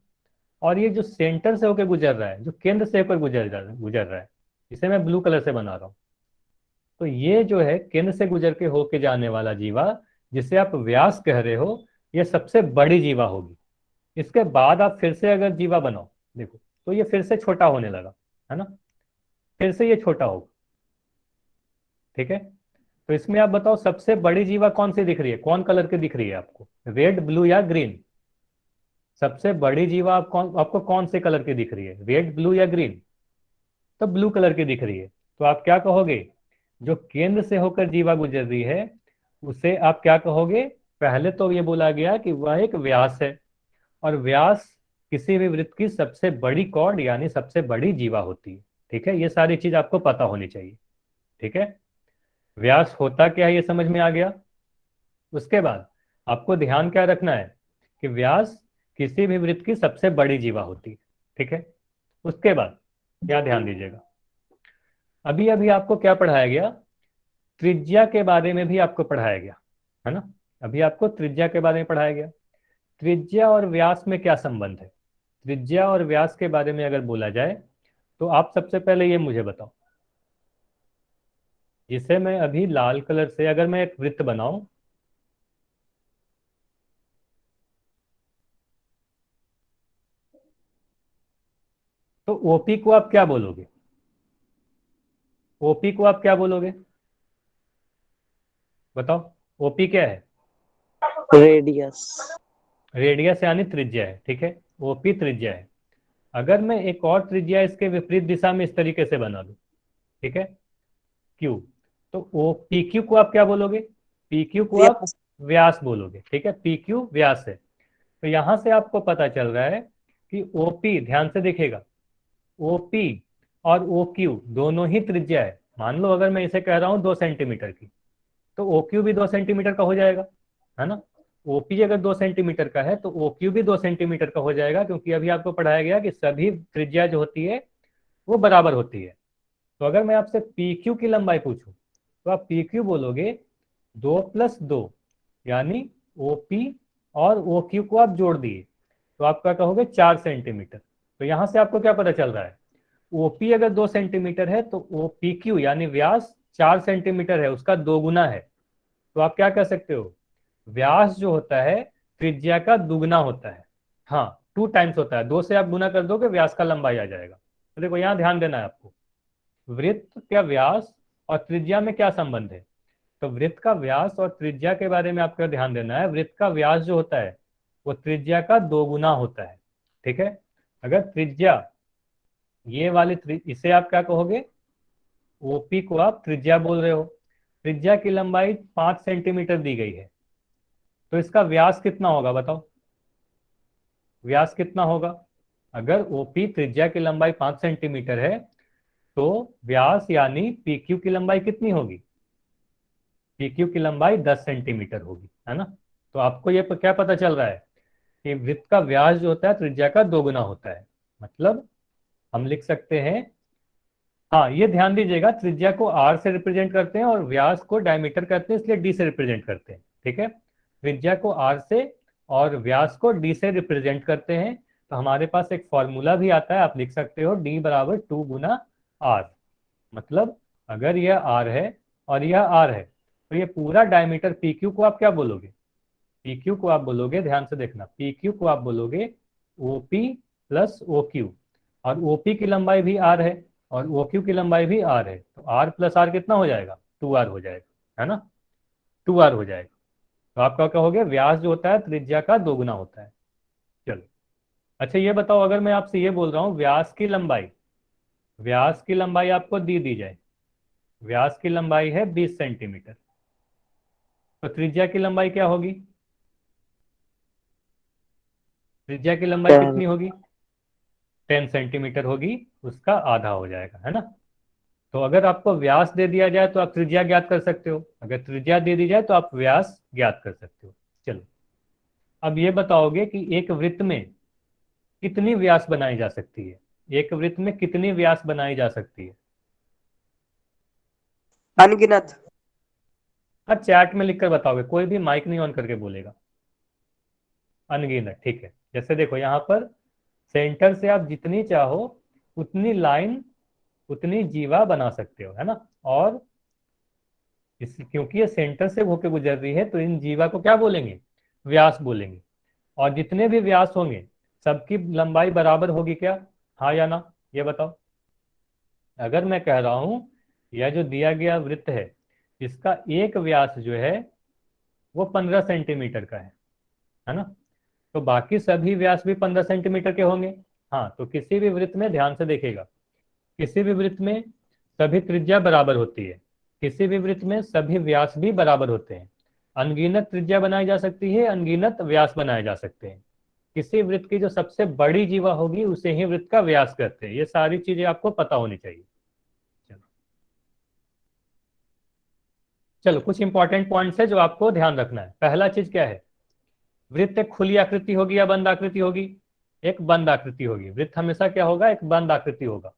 और ये जो सेंटर से होकर गुजर रहा है, जो केंद्र से होकर गुजर रहा है, इसे मैं ब्लू कलर से बना रहा हूं। तो ये जो है केंद्र से गुजर के होके जाने वाला जीवा, जिसे आप व्यास कह रहे हो, ये सबसे बड़ी जीवा होगी। इसके बाद आप फिर से अगर जीवा बनाओ, देखो, तो ये फिर से छोटा होने लगा, है ना, फिर से ये छोटा होगा। ठीक है, तो इसमें आप बताओ सबसे बड़ी जीवा कौन सी दिख रही है, कौन कलर की दिख रही है आपको, रेड, ब्लू या ग्रीन? सबसे बड़ी जीवा आपको कौन से कलर की दिख रही है, रेड, ब्लू या ग्रीन? तो ब्लू कलर की दिख रही है। तो आप क्या कहोगे, जो केंद्र से होकर जीवा गुजर रही है, उसे आप क्या कहोगे? पहले तो ये बोला गया कि वह एक व्यास है, और व्यास किसी भी वृत्त की सबसे बड़ी कॉर्ड यानी सबसे बड़ी जीवा होती है। ठीक है, ये सारी चीज आपको पता होनी चाहिए। ठीक है, व्यास होता क्या है ये समझ में आ गया। उसके बाद आपको ध्यान क्या रखना है कि व्यास किसी भी वृत्त की सबसे बड़ी जीवा होती है। ठीक है, उसके बाद क्या ध्यान दीजिएगा, अभी अभी आपको क्या पढ़ाया गया, त्रिज्या के बारे में भी आपको पढ़ाया गया, है ना। अभी आपको त्रिज्या के बारे में पढ़ाया गया। त्रिज्या और व्यास में क्या संबंध है? त्रिज्या और व्यास के बारे में अगर बोला जाए, तो आप सबसे पहले ये मुझे बताओ, जिसे मैं अभी लाल कलर से, अगर मैं एक वृत्त बनाऊं, तो ओपी को आप क्या बोलोगे? ओपी को आप क्या बोलोगे, बताओ, ओपी क्या है? रेडियस। रेडियस यानी त्रिज्या है। ठीक है, ओपी त्रिज्या है। अगर मैं एक और त्रिज्या इसके विपरीत दिशा में इस तरीके से बना दूं, ठीक है, क्यू, तो ओ पी क्यू को आप क्या बोलोगे? पी क्यू को आप व्यास। व्यास बोलोगे। ठीक है, पी क्यू व्यास है। तो यहां से आपको पता चल रहा है कि ओपी, ध्यान से देखिएगा, ओपी और ओ क्यू दोनों ही त्रिज्या है। मान लो अगर मैं इसे कह रहा हूं 2 सेंटीमीटर की, तो ओ क्यू भी 2 सेंटीमीटर का हो जाएगा, है ना। ओपी अगर 2 सेंटीमीटर का है, तो ओ क्यू भी 2 सेंटीमीटर का हो जाएगा, क्योंकि अभी आपको पढ़ाया गया कि सभी त्रिज्या जो होती है वो बराबर होती है। तो अगर मैं आपसे पी क्यू की लंबाई पूछूं, तो आप पी क्यू बोलोगे 2+2, यानी ओ पी और ओ क्यू को आप जोड़ दिए, तो आप क्या कहोगे? 4 सेंटीमीटर। तो यहां से आपको क्या पता चल रहा है, ओपी अगर 2 सेंटीमीटर है, तो ओ पी क्यू यानी व्यास 4 सेंटीमीटर है, उसका 2 गुना है। तो आप क्या कह सकते हो, व्यास जो होता है त्रिज्या का दुगना होता है। हाँ, 2 टाइम्स होता है, 2 से आप गुना कर दोगे, व्यास का लंबाई आ जाएगा। तो देखो यहाँ ध्यान देना है आपको, वृत्त का व्यास और त्रिज्या में क्या संबंध है। तो वृत्त का व्यास और त्रिज्या के बारे में आपको ध्यान देना है, वृत्त का व्यास जो होता है वो त्रिज्या का 2 गुना होता है। ठीक है, अगर त्रिज्या ये वाली इसे आप क्या कहोगे, ओपी को आप त्रिज्या बोल रहे हो, त्रिज्या की लंबाई 5 सेंटीमीटर दी गई है, तो इसका व्यास कितना होगा बताओ, व्यास कितना होगा? अगर ओपी त्रिज्या की लंबाई 5 सेंटीमीटर है, तो व्यास यानी पी क्यू की लंबाई कितनी होगी? पी क्यू की लंबाई 10 सेंटीमीटर होगी, है ना। तो आपको ये क्या पता चल रहा है कि वृत्त का व्यास जो होता है त्रिज्या का 2 गुना होता है। मतलब हम लिख सकते हैं, हाँ ये ध्यान दीजिएगा, त्रिज्या को आर से रिप्रेजेंट करते हैं और व्यास को डायमीटर कहते हैं, इसलिए डी से रिप्रेजेंट करते हैं। ठीक है, त्रिज्या को आर से और व्यास को डी से रिप्रेजेंट करते हैं। तो हमारे पास एक फॉर्मूला भी आता है, आप लिख सकते हो डी बराबर 2 गुना आर। मतलब अगर यह आर है और यह आर है, तो ये पूरा डायमीटर पी क्यू को आप क्या बोलोगे? पी क्यू को आप बोलोगे, ध्यान से देखना, पी क्यू को आप बोलोगे O P plus O Q, और ओपी की लंबाई भी आर है, और ओ क्यू की लंबाई भी आर है, तो आर प्लस आर कितना हो जाएगा, 2r हो जाएगा, है ना, 2r हो जाएगा। तो आपका क्या हो गया, व्यास जो होता है त्रिज्या का दोगुना होता है। चलो अच्छा ये बताओ, अगर मैं आपसे ये बोल रहा हूँ व्यास की लंबाई आपको दी जाए, व्यास की लंबाई है 20 सेंटीमीटर, तो त्रिज्या की लंबाई क्या होगी, त्रिज्या की लंबाई 10। कितनी होगी, 10 सेंटीमीटर होगी, उसका आधा हो जाएगा, है ना। तो अगर आपको व्यास दे दिया जाए तो आप त्रिज्या ज्ञात कर सकते हो, अगर त्रिज्या दे दी जाए तो आप व्यास ज्ञात कर सकते हो। चलो अब ये बताओगे कि एक वृत्त में कितनी व्यास बनाई जा सकती है, एक वृत्त में कितनी व्यास बनाई जा सकती है। अनगिनत। हाँ चैट में लिखकर बताओगे, कोई भी माइक नहीं ऑन करके बोलेगा। अनगिनत, ठीक है। जैसे देखो यहाँ पर सेंटर से आप जितनी चाहो उतनी लाइन, उतनी जीवा बना सकते हो, है ना। और इस क्योंकि ये सेंटर से होकर गुजर रही है तो इन जीवा को क्या बोलेंगे, व्यास बोलेंगे। और जितने भी व्यास होंगे सबकी लंबाई बराबर होगी क्या, हाँ या ना, ये बताओ। अगर मैं कह रहा हूं यह जो दिया गया वृत्त है इसका एक व्यास जो है वो 15 सेंटीमीटर का है ना, तो बाकी सभी व्यास भी 15 सेंटीमीटर के होंगे। हाँ तो किसी भी वृत्त में ध्यान से देखेगा, किसी भी वृत्त में सभी त्रिज्या बराबर होती है, किसी भी वृत्त में सभी व्यास भी बराबर होते हैं। अनगिनत त्रिज्या बनाई जा सकती है, अनगिनत व्यास बनाए जा सकते हैं। किसी वृत्त की जो सबसे बड़ी जीवा होगी उसे ही वृत्त का व्यास कहते हैं। ये सारी चीजें आपको पता होनी चाहिए। चलो चलो कुछ इंपॉर्टेंट पॉइंट्स है जो आपको ध्यान रखना है। पहला चीज क्या है, वृत्त एक खुली आकृति होगी या बंद आकृति होगी, एक बंद आकृति होगी। वृत्त हमेशा क्या होगा, एक बंद आकृति होगा।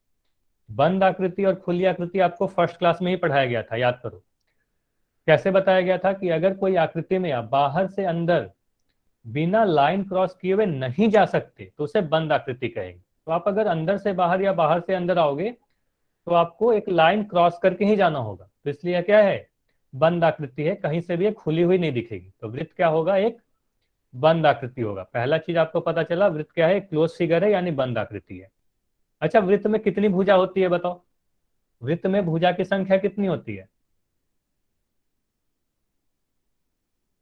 बंद आकृति और खुली आकृति आपको फर्स्ट क्लास में ही पढ़ाया गया था, याद करो। कैसे बताया गया था कि अगर कोई आकृति में आप बाहर से अंदर बिना लाइन क्रॉस किए हुए नहीं जा सकते तो उसे बंद आकृति कहेंगे। तो आप अगर अंदर से बाहर या बाहर से अंदर आओगे तो आपको एक लाइन क्रॉस करके ही जाना होगा, तो इसलिए क्या है, बंद आकृति है, कहीं से भी एक खुली हुई नहीं दिखेगी। तो वृत्त क्या होगा, एक बंद आकृति होगा। पहला चीज आपको पता चला, वृत्त क्या है, क्लोज फिगर है यानी बंद आकृति है। अच्छा वृत्त में कितनी भुजा होती है बताओ, वृत्त में भुजा की संख्या कितनी होती है,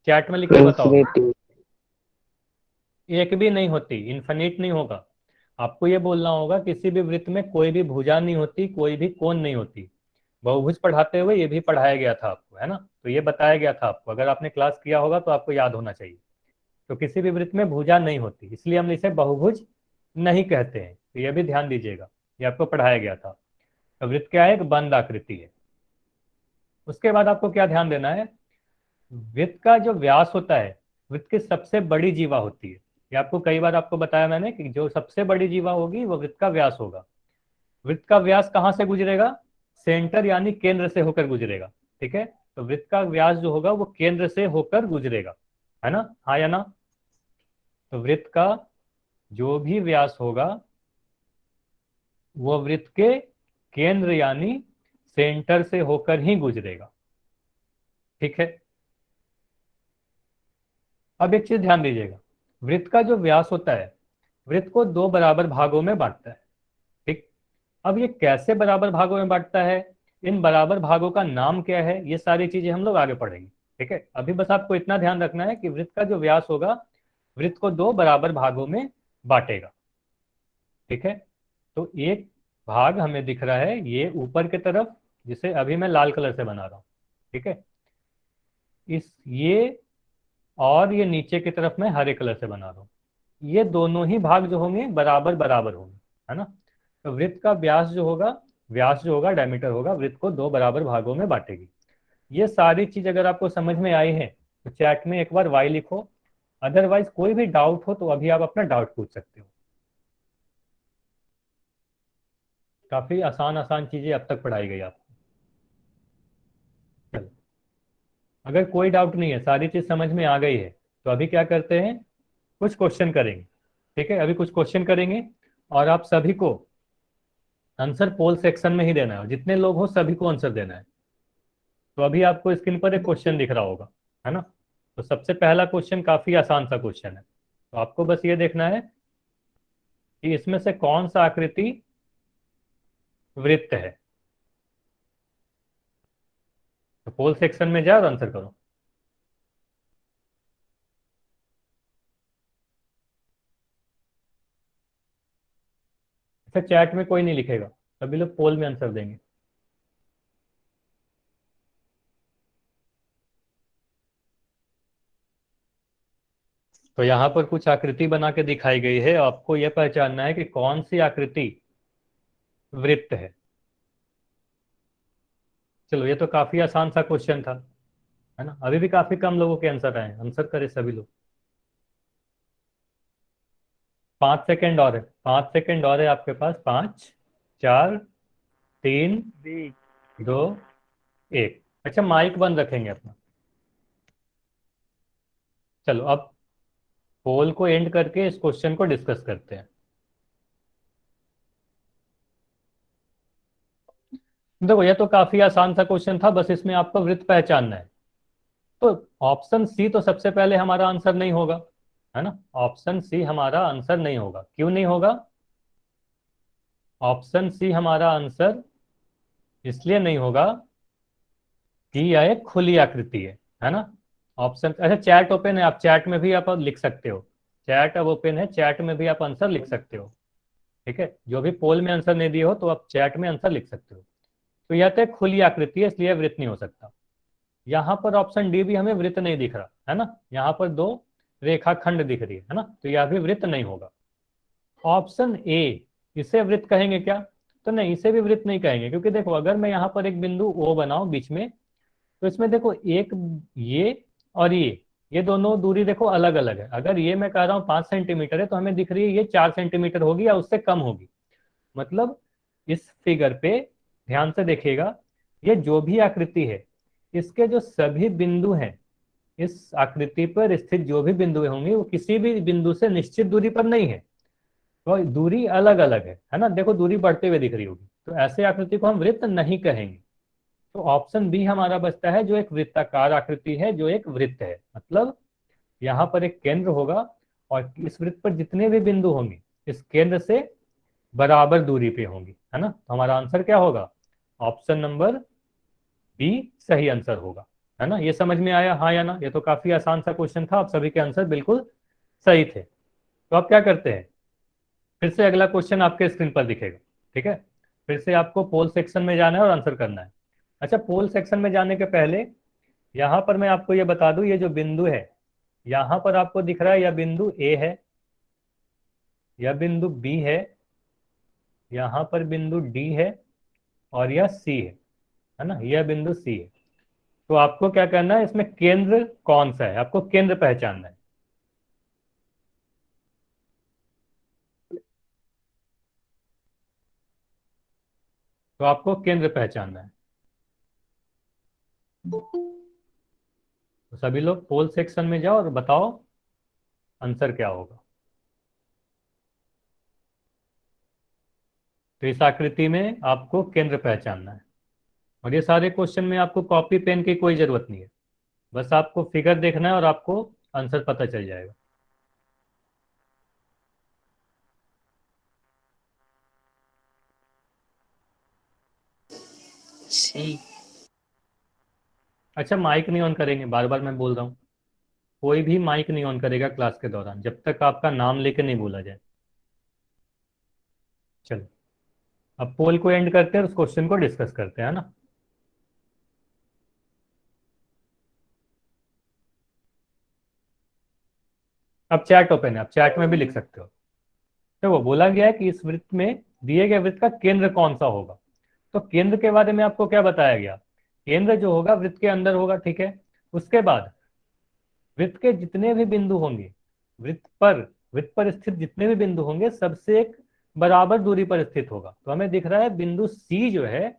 चैट में लिख के बताओ। इंफिनिटी। एक भी नहीं होती, इन्फिनिट नहीं होगा। आपको ये बोलना होगा किसी भी वृत्त में कोई भी भुजा नहीं होती, कोई भी कोण नहीं होती। बहुभुज पढ़ाते हुए ये भी पढ़ाया गया था आपको, है ना, तो ये बताया गया था आपको, अगर आपने क्लास किया होगा तो आपको याद होना चाहिए। तो किसी भी वृत्त में भुजा नहीं होती, इसलिए हम इसे बहुभुज नहीं कहते हैं, तो ये भी ध्यान दीजिएगा, ये आपको पढ़ाया गया था। तो वृत्त क्या है, एक बंद आकृति है। उसके बाद आपको क्या ध्यान देना है, वृत्त का जो व्यास होता है वृत्त की सबसे बड़ी जीवा होती है। ये आपको कई बार आपको बताया मैंने कि जो सबसे बड़ी जीवा होगी वो वृत्त का व्यास होगा। वृत्त का व्यास कहाँ से गुजरेगा, सेंटर यानी केंद्र से होकर गुजरेगा, ठीक है। तो वृत्त का व्यास जो होगा वो केंद्र से होकर गुजरेगा, है ना, हाँ या ना। तो वृत्त का जो भी व्यास होगा वो वृत्त के केंद्र यानी सेंटर से होकर ही गुजरेगा, ठीक है। अब एक चीज ध्यान दीजिएगा, वृत्त का जो व्यास होता है वृत्त को दो बराबर भागों में बांटता है, ठीक। अब ये कैसे बराबर भागों में बांटता है, इन बराबर भागों का नाम क्या है, ये सारी चीजें हम लोग आगे पढ़ेंगे, ठीक है। अभी बस आपको इतना ध्यान रखना है कि वृत्त का जो व्यास होगा वृत्त को दो बराबर भागों में बांटेगा, ठीक है। तो एक भाग हमें दिख रहा है ये ऊपर की तरफ, जिसे अभी मैं लाल कलर से बना रहा हूं, ठीक है। इस ये और ये नीचे की तरफ मैं हरे कलर से बना रहा हूं, ये दोनों ही भाग जो होंगे बराबर बराबर होंगे, है ना। तो वृत्त का व्यास जो होगा डायमीटर होगा, वृत्त को दो बराबर भागों में बांटेगी। ये सारी चीज अगर आपको समझ में आई है तो चैट में एक बार वाई लिखो, अदरवाइज कोई भी डाउट हो तो अभी आप अपना डाउट पूछ सकते हो। काफी आसान आसान चीजें अब तक पढ़ाई गई आपको। चलो अगर कोई डाउट नहीं है, सारी चीज समझ में आ गई है, तो अभी क्या करते हैं, कुछ क्वेश्चन करेंगे, ठीक है। अभी कुछ क्वेश्चन करेंगे और आप सभी को आंसर पोल सेक्शन में ही देना है, जितने लोग हो सभी को आंसर देना है। तो अभी आपको स्क्रीन पर एक क्वेश्चन दिख रहा होगा, है ना। तो सबसे पहला क्वेश्चन काफी आसान सा क्वेश्चन है, तो आपको बस ये देखना है कि इसमें से कौन सा आकृति वृत्त है। तो पोल सेक्शन में जाओ और आंसर करो। अच्छा, चैट में कोई नहीं लिखेगा, सभी लोग पोल में आंसर देंगे। तो यहाँ पर कुछ आकृति बना के दिखाई गई है, आपको यह पहचानना है कि कौन सी आकृति वृत्त है। चलो, ये तो काफी आसान सा क्वेश्चन था, है ना। अभी भी काफी कम लोगों के आंसर आए, आंसर करे सभी लोग। 5 सेकेंड और है, 5 सेकेंड और है आपके पास। 5, 4, 3, बी। 2, 1। अच्छा, माइक बंद रखेंगे अपना। चलो, अब पोल को एंड करके इस क्वेश्चन को डिस्कस करते हैं। देखो, ये तो काफी आसान सा क्वेश्चन था, बस इसमें आपको वृत्त पहचानना है। तो ऑप्शन सी तो सबसे पहले हमारा आंसर नहीं होगा, है ना। ऑप्शन सी हमारा आंसर नहीं होगा। क्यों नहीं होगा? ऑप्शन सी हमारा आंसर इसलिए नहीं होगा कि यह एक खुली आकृति है ना। ऑप्शन, अच्छा चैट ओपन है, आप चैट में भी आप लिख सकते हो। चैट अब ओपन है, चैट में भी आप आंसर लिख सकते हो। ठीक है, जो भी पोल में आंसर नहीं दिए हो तो आप चैट में आंसर लिख सकते हो। तो यह तो एक खुली आकृति है, इसलिए वृत्त नहीं हो सकता। यहाँ पर ऑप्शन डी भी हमें वृत्त नहीं दिख रहा, है ना। यहाँ पर दो रेखाखंड दिख रही है ना, तो यह भी वृत्त नहीं होगा। ऑप्शन ए, इसे वृत्त कहेंगे क्या? तो नहीं, इसे भी वृत्त नहीं कहेंगे, क्योंकि देखो अगर मैं यहाँ पर एक बिंदु ओ बनाऊं बीच में, तो इसमें देखो एक ये और ये दोनों दूरी देखो अलग अलग है। अगर ये मैं कह रहा हूँ 5 सेंटीमीटर है, तो हमें दिख रही है ये 4 सेंटीमीटर होगी या उससे कम होगी। मतलब इस फिगर पे ध्यान से देखिएगा, ये जो भी आकृति है, इसके जो सभी बिंदु हैं, इस आकृति पर स्थित जो भी बिंदु होंगे वो किसी भी बिंदु से निश्चित दूरी पर नहीं है, तो दूरी अलग अलग है ना। देखो दूरी बढ़ते हुए दिख रही होगी, तो ऐसे आकृति को हम वृत्त नहीं कहेंगे। तो ऑप्शन बी हमारा बचता है, जो एक वृत्ताकार आकृति है, जो एक वृत्त है। मतलब यहाँ पर एक केंद्र होगा और इस वृत्त पर जितने भी बिंदु होंगे इस केंद्र से बराबर दूरी पे होंगी, है ना। तो हमारा आंसर क्या होगा? ऑप्शन नंबर बी सही आंसर होगा, है ना। ये समझ में आया, हाँ या ना? ये तो काफी आसान सा क्वेश्चन था, आप सभी के आंसर बिल्कुल सही थे। तो आप क्या करते हैं, फिर से अगला क्वेश्चन आपके स्क्रीन पर दिखेगा। ठीक है, फिर से आपको पोल सेक्शन में जाना है और आंसर करना है। अच्छा, पोल सेक्शन में जाने के पहले यहाँ पर मैं आपको ये बता दूं, ये जो बिंदु है यहाँ पर आपको दिख रहा है, यह बिंदु ए है, यह बिंदु बी है, यहाँ पर बिंदु डी है और यह सी है ना, यह बिंदु सी है। तो आपको क्या करना है, इसमें केंद्र कौन सा है, आपको केंद्र पहचानना है। तो आपको केंद्र पहचानना है। तो सभी लोग पोल सेक्शन में जाओ और बताओ आंसर क्या होगा। तो इस आकृति में आपको केंद्र पहचानना है, और ये सारे क्वेश्चन में आपको कॉपी पेन की कोई जरूरत नहीं है, बस आपको फिगर देखना है और आपको आंसर पता चल जाएगा। सी। अच्छा, माइक नहीं ऑन करेंगे, बार बार मैं बोल रहा हूँ, कोई भी माइक नहीं ऑन करेगा क्लास के दौरान जब तक आपका नाम लेके नहीं बोला जाए। चलो, अब पोल को एंड करते हैं और उस क्वेश्चन को डिस्कस करते हैं, ना। अब चैट ओपन है, आप चैट में भी लिख सकते हो। तो वो बोला गया है कि इस वृत्त में दिए गए वृत्त का केंद्र कौन सा होगा। तो केंद्र के बारे में आपको क्या बताया गया? केंद्र जो होगा वृत्त के अंदर होगा, ठीक है। उसके बाद वृत्त के जितने भी बिंदु होंगे, वृत्त पर वृत्त पर स्थित जितने भी बिंदु होंगे सबसे एक बराबर दूरी पर स्थित होगा। तो हमें दिख रहा है बिंदु सी जो है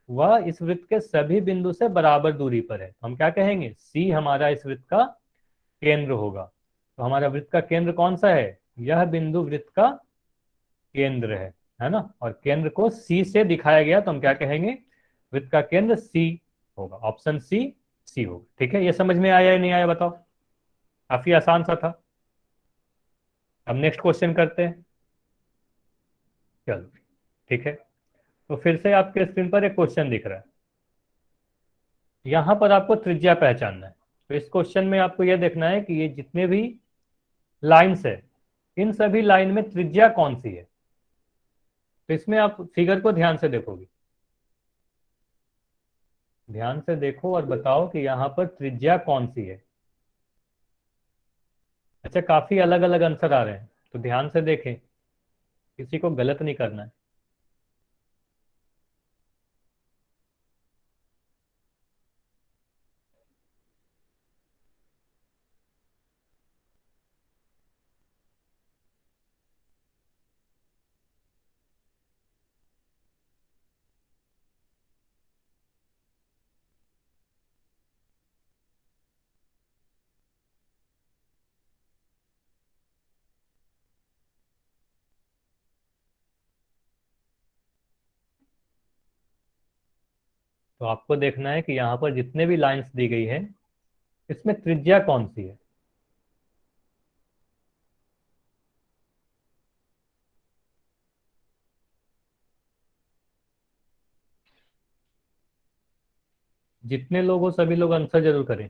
वह इस वृत्त के सभी बिंदु से बराबर दूरी पर है। हम क्या कहेंगे, सी हमारा इस वृत्त का केंद्र होगा। तो हमारा वृत्त का केंद्र कौन सा है? यह बिंदु वृत्त का केंद्र है ना। और केंद्र को सी से दिखाया गया, तो हम क्या कहेंगे, वृत्त का केंद्र सी होगा। ऑप्शन सी सी होगा। ठीक है, ये समझ में आया या नहीं आया बताओ? काफी आसान सा था। अब नेक्स्ट क्वेश्चन करते हैं। चलो, ठीक है। तो फिर से आपके स्क्रीन पर एक क्वेश्चन दिख रहा है, यहां पर आपको त्रिज्या पहचानना है। तो इस क्वेश्चन में आपको यह देखना है कि ये जितने भी लाइंस है, इन सभी लाइन में त्रिज्या कौन सी है। तो इसमें आप फिगर को ध्यान से देखोगे, ध्यान से देखो और बताओ कि यहाँ पर त्रिज्या कौन सी है। अच्छा, काफी अलग अलग आंसर आ रहे हैं, तो ध्यान से देखें, किसी को गलत नहीं करना है। तो आपको देखना है कि यहाँ पर जितने भी लाइंस दी गई है, इसमें त्रिज्या कौन सी है। जितने लोग हो सभी लोग आंसर जरूर करें।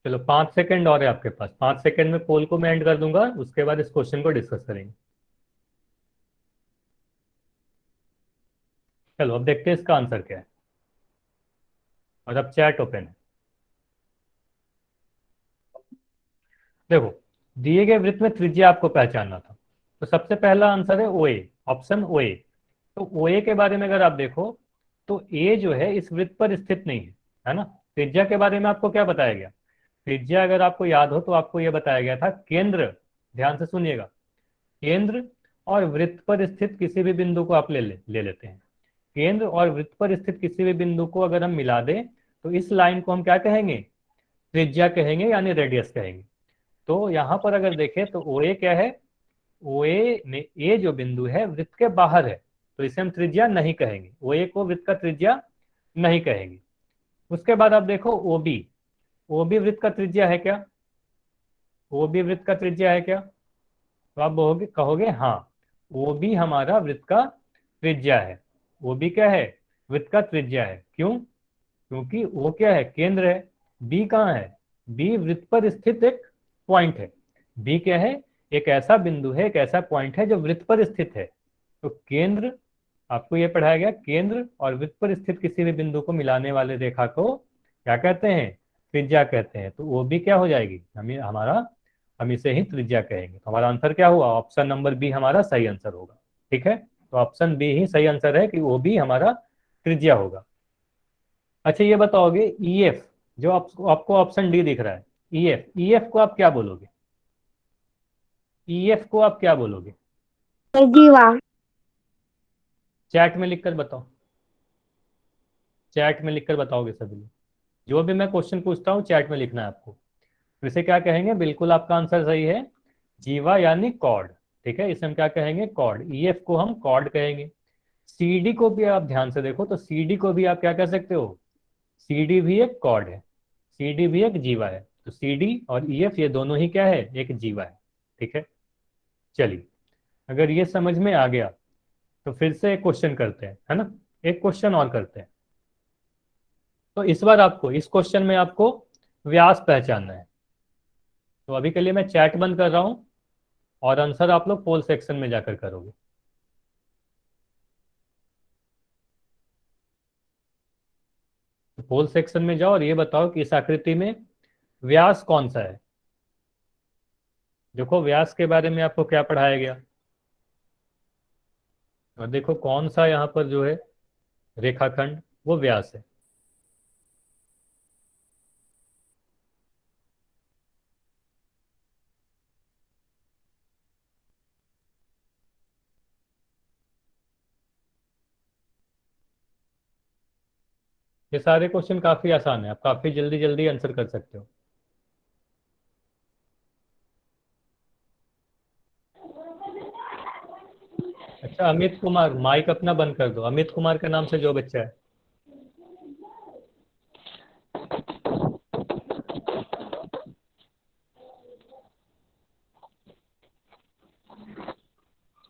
चलो 5 सेकंड और है आपके पास, 5 सेकंड में पोल को मैं एंड कर दूंगा, उसके बाद इस क्वेश्चन को डिस्कस करेंगे। चलो अब देखते हैं इसका आंसर क्या है, और अब चैट ओपन है। देखो, दिए गए वृत्त में त्रिज्या आपको पहचानना था, तो सबसे पहला आंसर है ओ ए, ऑप्शन ओ ए। तो ओ ए के बारे में अगर आप देखो, तो ए जो है इस वृत्त पर स्थित नहीं है ना। त्रिज्या के बारे में आपको क्या बताया गया, त्रिज्या अगर आपको याद हो तो आपको यह बताया गया था केंद्र, ध्यान से सुनिएगा, केंद्र और वृत्त पर स्थित किसी भी बिंदु को आप ले लेते हैं। केंद्र और वृत्त पर स्थित किसी भी बिंदु को अगर हम मिला दें, तो इस लाइन को हम क्या कहेंगे, त्रिज्या कहेंगे, यानी रेडियस कहेंगे। तो यहां पर अगर देखें तो ओ ए क्या है, ओ ए में ए जो बिंदु है वृत्त के बाहर है, तो इसे हम त्रिज्या नहीं कहेंगे, ओ ए को वृत्त का त्रिज्या नहीं कहेंगे। उसके बाद आप देखो ओ बी, ओ बी वृत्त का त्रिज्या है क्या, ओ बी वृत्त का त्रिज्या है क्या। तो आप कहोगे हाँ, ओ बी हमारा वृत्त का त्रिज्या है। ओ बी क्या है, वृत्त का त्रिज्या है। क्यों, क्योंकि ओ क्या है, केंद्र है। बी कहाँ है, बी वृत्त पर स्थित एक पॉइंट है। बी क्या है, एक ऐसा बिंदु है, एक ऐसा पॉइंट है जो वृत्त पर स्थित है। तो केंद्र, आपको यह पढ़ाया गया, केंद्र और वृत्त पर स्थित किसी भी बिंदु को मिलाने वाले रेखा को क्या कहते हैं, त्रिज्या कहते हैं। तो वो भी क्या हो जाएगी, हम इसे ही त्रिज्या कहेंगे। तो हमारा आंसर क्या हुआ, ऑप्शन नंबर बी हमारा सही आंसर होगा। ठीक है, तो ऑप्शन बी ही सही आंसर है कि वो भी हमारा त्रिज्या होगा। अच्छा ये बताओगे ई एफ, जो आपको ऑप्शन डी दिख रहा है, ई एफ, ई एफ को आप क्या बोलोगे, ई एफ को आप क्या बोलोगे, जीवा। चैट में लिखकर बताओ, चैट में लिखकर बताओगे सभी लोग। जो भी मैं क्वेश्चन पूछता हूँ चैट में लिखना है आपको। तो इसे क्या कहेंगे, बिल्कुल आपका आंसर सही है, जीवा यानी कॉर्ड। ठीक है, इसे हम क्या कहेंगे, कॉर्ड, ई एफ को हम कॉर्ड कहेंगे। सी डी को भी आप ध्यान से देखो, तो सी डी को भी आप क्या कह सकते हो, सी डी भी एक कॉर्ड है, सी डी भी एक जीवा है। तो सी डी और ई एफ ये दोनों ही क्या है, एक जीवा है। ठीक है, चलिए, अगर ये समझ में आ गया तो फिर से एक क्वेश्चन करते हैं, है ना, एक क्वेश्चन और करते हैं। तो इस बार आपको, इस क्वेश्चन में आपको व्यास पहचानना है। तो अभी के लिए मैं चैट बंद कर रहा हूं, और आंसर आप लोग पोल सेक्शन में जाकर करोगे। तो पोल सेक्शन में जाओ और ये बताओ कि इस आकृति में व्यास कौन सा है। देखो व्यास के बारे में आपको क्या पढ़ाया गया, और देखो कौन सा यहाँ पर जो है रेखाखंड, वो व्यास है। ये सारे क्वेश्चन काफी आसान है, आप काफी जल्दी जल्दी आंसर कर सकते हो। अच्छा अच्छा अमित कुमार, माइक अपना बंद कर दो। अमित कुमार के नाम से जो बच्चा है,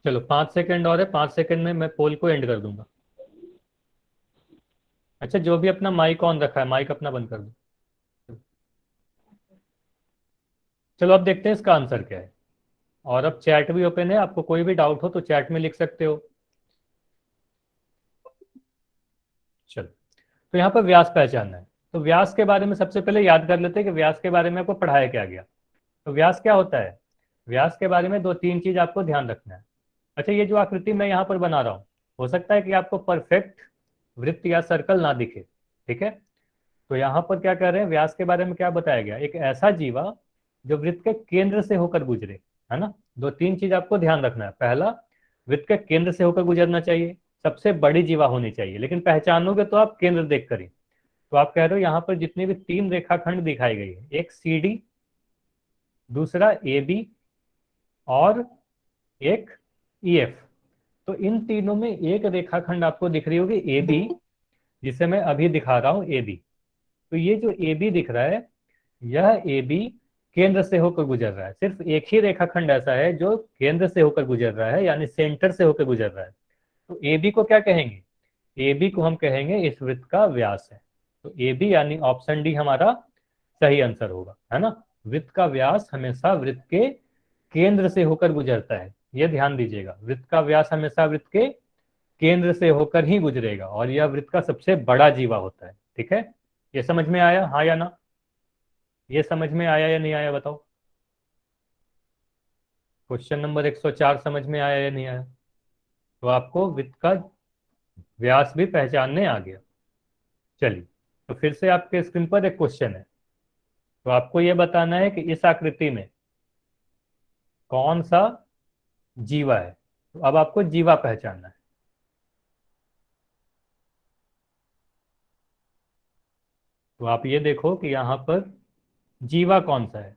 चलो 5 सेकंड और है, 5 सेकंड में मैं पोल को एंड कर दूंगा। अच्छा जो भी अपना माइक ऑन रखा है, माइक अपना बंद कर दो। चलो अब देखते हैं इसका आंसर क्या है। और अब चैट भी ओपन है, आपको कोई भी डाउट हो तो चैट में लिख सकते हो। चलो, तो यहाँ पर व्यास पहचानना है। तो व्यास के बारे में सबसे पहले याद कर लेते हैं कि व्यास के बारे में आपको पढ़ाया क्या गया। तो व्यास क्या होता है? व्यास के बारे में दो तीन चीज आपको ध्यान रखना है। अच्छा, ये जो आकृति मैं यहाँ पर बना रहा हूँ, हो सकता है कि आपको परफेक्ट वृत्त या सर्कल ना दिखे, ठीक है। तो यहाँ पर क्या कर रहे हैं, व्यास के बारे में क्या बताया गया, एक ऐसा जीवा जो वृत्त के केंद्र से होकर गुजरे, है ना। दो तीन चीज आपको ध्यान रखना है। पहला, वृत्त के केंद्र से होकर गुजरना चाहिए, सबसे बड़ी जीवा होनी चाहिए, लेकिन पहचानोगे तो आप केंद्र देख कर ही। तो आप कह रहे हो यहाँ पर जितनी भी तीन रेखाखंड दिखाई गई है, एक सी डी, दूसरा ए बी और एक ई एफ, तो इन तीनों में एक रेखाखंड आपको दिख रही होगी ए बी, जिसे मैं अभी दिखा रहा हूं ए बी। तो ये जो ए बी दिख रहा है, यह ए बी केंद्र से होकर गुजर रहा है। सिर्फ एक ही रेखाखंड ऐसा है जो केंद्र से होकर गुजर रहा है, यानी सेंटर से होकर गुजर रहा है। तो ए बी को क्या कहेंगे? ए बी को हम कहेंगे इस वृत्त का व्यास है। तो ए बी यानी ऑप्शन डी हमारा सही आंसर होगा, है ना। वृत्त का व्यास हमेशा वृत्त के केंद्र से होकर गुजरता है, ये ध्यान दीजिएगा। वृत्त का व्यास हमेशा वृत्त के केंद्र से होकर ही गुजरेगा, और यह वृत्त का सबसे बड़ा जीवा होता है, ठीक है। ये समझ में आया, हाँ या ना? ये समझ में आया या नहीं आया बताओ। क्वेश्चन नंबर 104 समझ में आया या नहीं आया? तो आपको वृत्त का व्यास भी पहचानने आ गया। चलिए, तो फिर से आपके स्क्रीन पर एक क्वेश्चन है। तो आपको यह बताना है कि इस आकृति में कौन सा जीवा है। तो अब आपको जीवा पहचानना है। तो आप ये देखो कि यहां पर जीवा कौन सा है।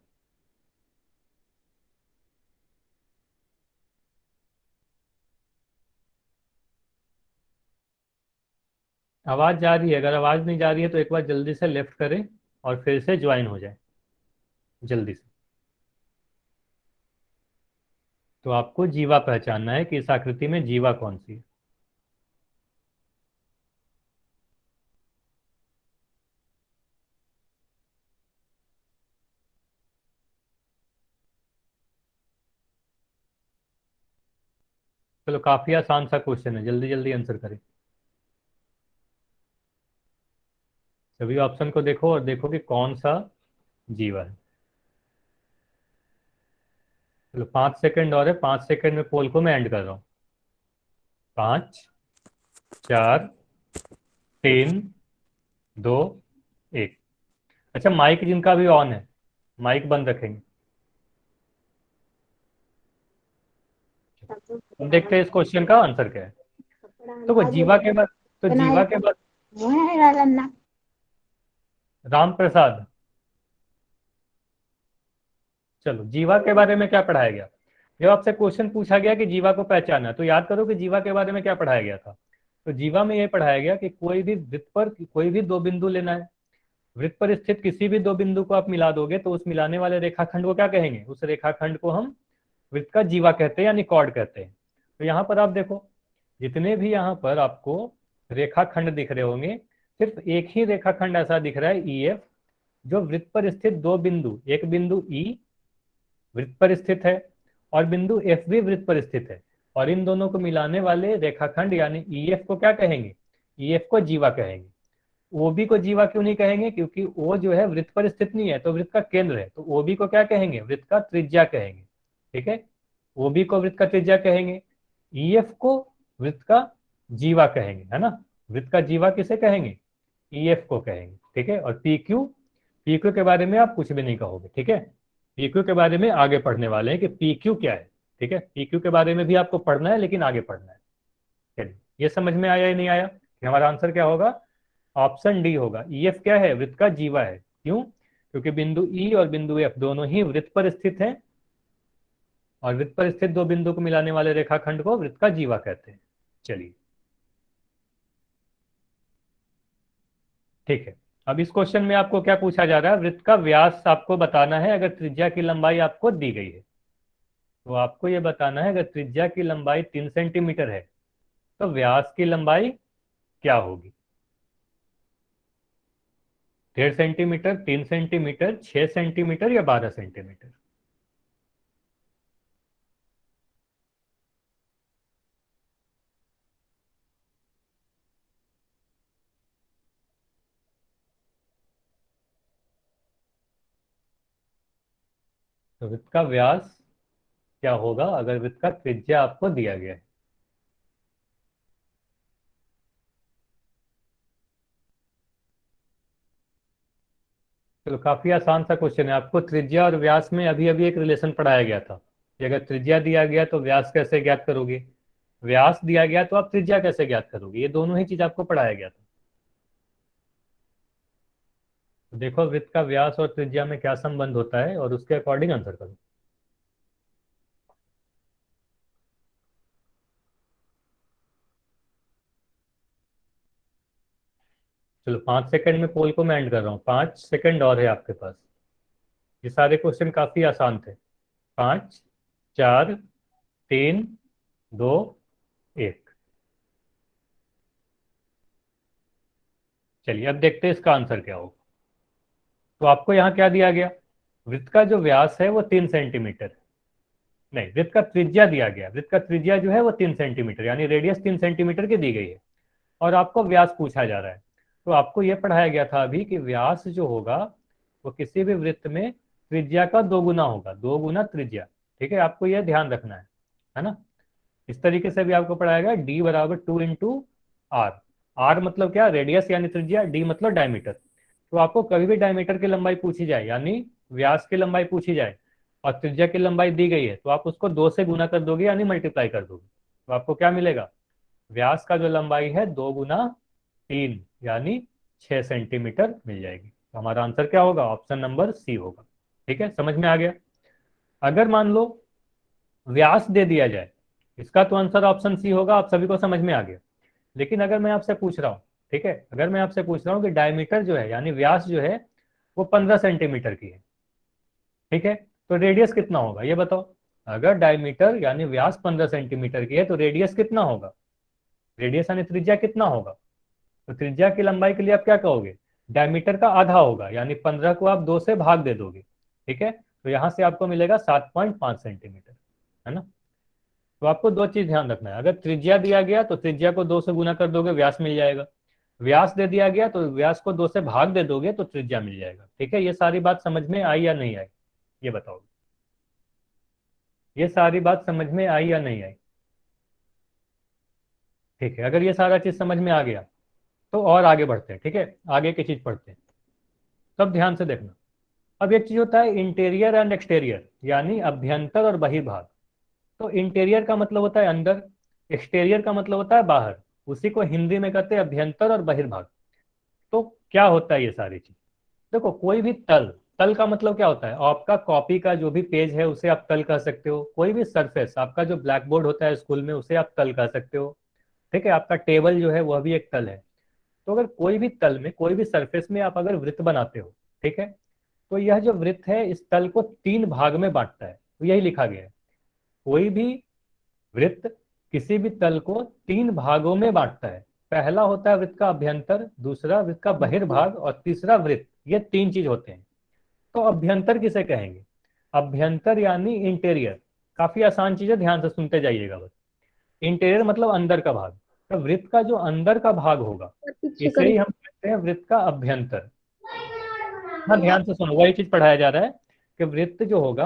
आवाज जा रही है? अगर आवाज नहीं जा रही है तो एक बार जल्दी से लेफ्ट करें और फिर से ज्वाइन हो जाए जल्दी से। तो आपको जीवा पहचानना है कि इस आकृति में जीवा कौन सी है। चलो, काफी आसान सा क्वेश्चन है, जल्दी जल्दी आंसर करें। सभी ऑप्शन को देखो और देखो कि कौन सा जीवा है। चलो 5 सेकंड और है, 5 सेकंड में पोल को मैं एंड कर रहा हूँ। 5, 4, 3, 2, 1। अच्छा, माइक जिनका भी ऑन है, माइक बंद रखेंगे। अब देखते हैं इस क्वेश्चन का आंसर क्या है। तो वो जीवा के बाद, तो जीवा के बाद राम प्रसाद। चलो, जीवा के बारे में क्या पढ़ाया गया? जब आपसे क्वेश्चन पूछा गया कि जीवा को पहचानना, तो याद करो कि जीवा के बारे में क्या पढ़ाया गया था। तो जीवा में यह पढ़ाया गया कि कोई भी वृत्त पर कोई भी दो बिंदु लेना है। वृत्त पर स्थित किसी भी दो बिंदु को आप मिला दोगे तो उस मिलाने वाले रेखाखंड को क्या कहेंगे? उस रेखाखंड को हम वृत्त का जीवा कहते हैं, यानी कॉर्ड कहते हैं। तो यहाँ पर आप देखो, जितने भी यहाँ पर आपको रेखाखंड दिख रहे होंगे, सिर्फ एक ही रेखाखंड ऐसा दिख रहा है ई एफ, जो वृत्त पर स्थित दो बिंदु, एक बिंदु ई वृत्त पर स्थित है और बिंदु एफ भी वृत्त पर स्थित है, और इन दोनों को मिलाने वाले रेखाखंड यानी ई एफ को क्या कहेंगे? ई एफ को जीवा कहेंगे। ओ बी को जीवा क्यों नहीं कहेंगे? क्योंकि ओ जो है वृत्त पर स्थित नहीं है, तो वृत्त का केंद्र है। तो ओ बी को क्या कहेंगे? वृत्त का त्रिज्या कहेंगे, ठीक है। ओ बी को वृत्त का त्रिज्या कहेंगे, ई एफ को वृत्त का जीवा कहेंगे, है ना। वृत्त का जीवा किसे कहेंगे? ई एफ को कहेंगे, ठीक है। और पी क्यू, पी क्यू के बारे में आप कुछ भी नहीं कहोगे, ठीक है। पी क्यू के बारे में आगे पढ़ने वाले हैं कि पी क्यू क्या है, ठीक है। पी क्यू के बारे में भी आपको पढ़ना है, लेकिन आगे पढ़ना है। चलिए, ये समझ में आया या नहीं आया कि हमारा आंसर क्या होगा? ऑप्शन डी होगा। ई एफ क्या है? वृत्त का जीवा है। क्यों? क्योंकि बिंदु ई और बिंदु एफ दोनों ही वृत्त पर स्थित हैं, और वृत्त पर स्थित दो बिंदु को मिलाने वाले रेखाखंड को वृत्त का जीवा कहते हैं। चलिए ठीक है, अब इस क्वेश्चन में आपको क्या पूछा जा रहा है, वृत्त का व्यास आपको बताना है अगर त्रिज्या की लंबाई आपको दी गई है। तो आपको ये बताना है अगर त्रिज्या की लंबाई 3 सेंटीमीटर है तो व्यास की लंबाई क्या होगी। 1.5 सेंटीमीटर, 3 सेंटीमीटर, 6 सेंटीमीटर या 12 सेंटीमीटर। तो वृत्त का व्यास क्या होगा अगर वृत्त का त्रिज्या आपको दिया गया है। चलो काफी आसान सा क्वेश्चन है, आपको त्रिज्या और व्यास में अभी अभी एक रिलेशन पढ़ाया गया था कि अगर त्रिज्या दिया गया तो व्यास कैसे ज्ञात करोगे, व्यास दिया गया तो आप त्रिज्या कैसे ज्ञात करोगे, ये दोनों ही चीज आपको पढ़ाया गया था। तो देखो वृत्त का व्यास और त्रिज्या में क्या संबंध होता है और उसके अकॉर्डिंग आंसर करो। चलो 5 सेकंड में पोल को मैं एंड कर रहा हूँ, 5 सेकंड और है आपके पास। ये सारे क्वेश्चन काफी आसान थे। 5, 4, 3, 2, 1। चलिए अब देखते हैं इसका आंसर क्या होगा। तो आपको यहाँ क्या दिया गया, वृत्त का जो व्यास है वो 3 सेंटीमीटर, नहीं वृत्त का त्रिज्या दिया गया, वृत्त का त्रिज्या जो है वो 3 सेंटीमीटर यानी रेडियस 3 सेंटीमीटर की दी गई है और आपको व्यास पूछा जा रहा है। तो आपको यह पढ़ाया गया था अभी कि व्यास जो होगा वो किसी भी वृत्त में त्रिज्या का 2 गुना होगा, 2 गुना त्रिज्या। ठीक है, आपको यह ध्यान रखना है ना। इस तरीके से भी आपको पढ़ाया गया डी बराबर 2 इंटू आर। आर मतलब क्या, रेडियस यानी त्रिज्या, डी मतलब डायमीटर। तो आपको कभी भी डायमीटर की लंबाई पूछी जाए यानी व्यास की लंबाई पूछी जाए और त्रिज्या की लंबाई दी गई है तो आप उसको 2 से गुना कर दोगे यानी मल्टीप्लाई कर दोगे। तो आपको क्या मिलेगा, व्यास का जो लंबाई है 2 गुना 3 यानी 6 सेंटीमीटर मिल जाएगी। तो हमारा आंसर क्या होगा, ऑप्शन नंबर सी होगा। ठीक है, समझ में आ गया। अगर मान लो व्यास दे दिया जाए, इसका तो आंसर ऑप्शन सी होगा, आप सभी को समझ में आ गया। लेकिन अगर मैं आपसे पूछ रहा हूँ, ठीक है, अगर मैं आपसे पूछ रहा हूँ कि डायमीटर जो है यानी व्यास जो है वो 15 सेंटीमीटर की है, ठीक है, तो रेडियस कितना होगा ये बताओ। अगर डायमीटर यानी व्यास 15 सेंटीमीटर की है तो रेडियस कितना होगा, रेडियस यानी त्रिज्या कितना होगा। तो त्रिज्या की लंबाई के लिए आप क्या कहोगे, डायमीटर का आधा होगा यानी 15 को आप 2 से भाग दे दोगे। ठीक है, तो यहां से आपको मिलेगा 7.5 सेंटीमीटर, है ना। तो आपको दो चीज ध्यान रखना है, अगर त्रिज्या दिया गया तो त्रिज्या को 2 से गुना कर दोगे व्यास मिल जाएगा, व्यास दे दिया गया तो व्यास को 2 से भाग दे दोगे तो त्रिज्या मिल जाएगा। ठीक है, ये सारी बात समझ में आई या नहीं आई, ये बताओ, ये सारी बात समझ में आई या नहीं आई। ठीक है, अगर ये सारा चीज समझ में आ गया तो और आगे बढ़ते हैं। ठीक है, आगे की चीज पढ़ते हैं, तब ध्यान से देखना। अब एक चीज होता है इंटीरियर एंड एक्सटीरियर यानी अभ्यंतर और बहिर्भाग। तो इंटीरियर का मतलब होता है अंदर, एक्सटीरियर का मतलब होता है बाहर, उसी को हिंदी में कहते हैं अभ्यंतर और बहिर्भाग। तो क्या होता है ये सारी चीज, देखो कोई भी तल, तल का मतलब क्या होता है, आपका कॉपी का जो भी पेज है उसे आप तल कह सकते हो, कोई भी सरफेस, आपका जो ब्लैक बोर्ड होता है स्कूल में उसे आप तल कह सकते हो। ठीक है, आपका टेबल जो है वह भी एक तल है। तो अगर कोई भी तल में, कोई भी सरफेस में आप अगर वृत्त बनाते हो, ठीक है, तो यह जो वृत्त है इस तल को 3 भाग में बांटता है। तो यही लिखा गया है, कोई भी वृत्त किसी भी तल को 3 भागों में बांटता है। पहला होता है वृत्त का अभ्यंतर, दूसरा वृत्त का बहिर्भाग और तीसरा वृत्त, ये 3 चीज होते हैं। तो अभ्यंतर किसे कहेंगे, अभ्यंतर यानी इंटीरियर। काफी आसान चीज है, ध्यान से सुनते जाइएगा बस। इंटीरियर मतलब अंदर का भाग, तो वृत्त का जो अंदर का भाग होगा पीछे इसे करो। ही हम कहते हैं वृत्त का अभ्यंतर। हाँ ध्यान से सुनो, वही चीज पढ़ाया जा रहा है कि वृत्त जो होगा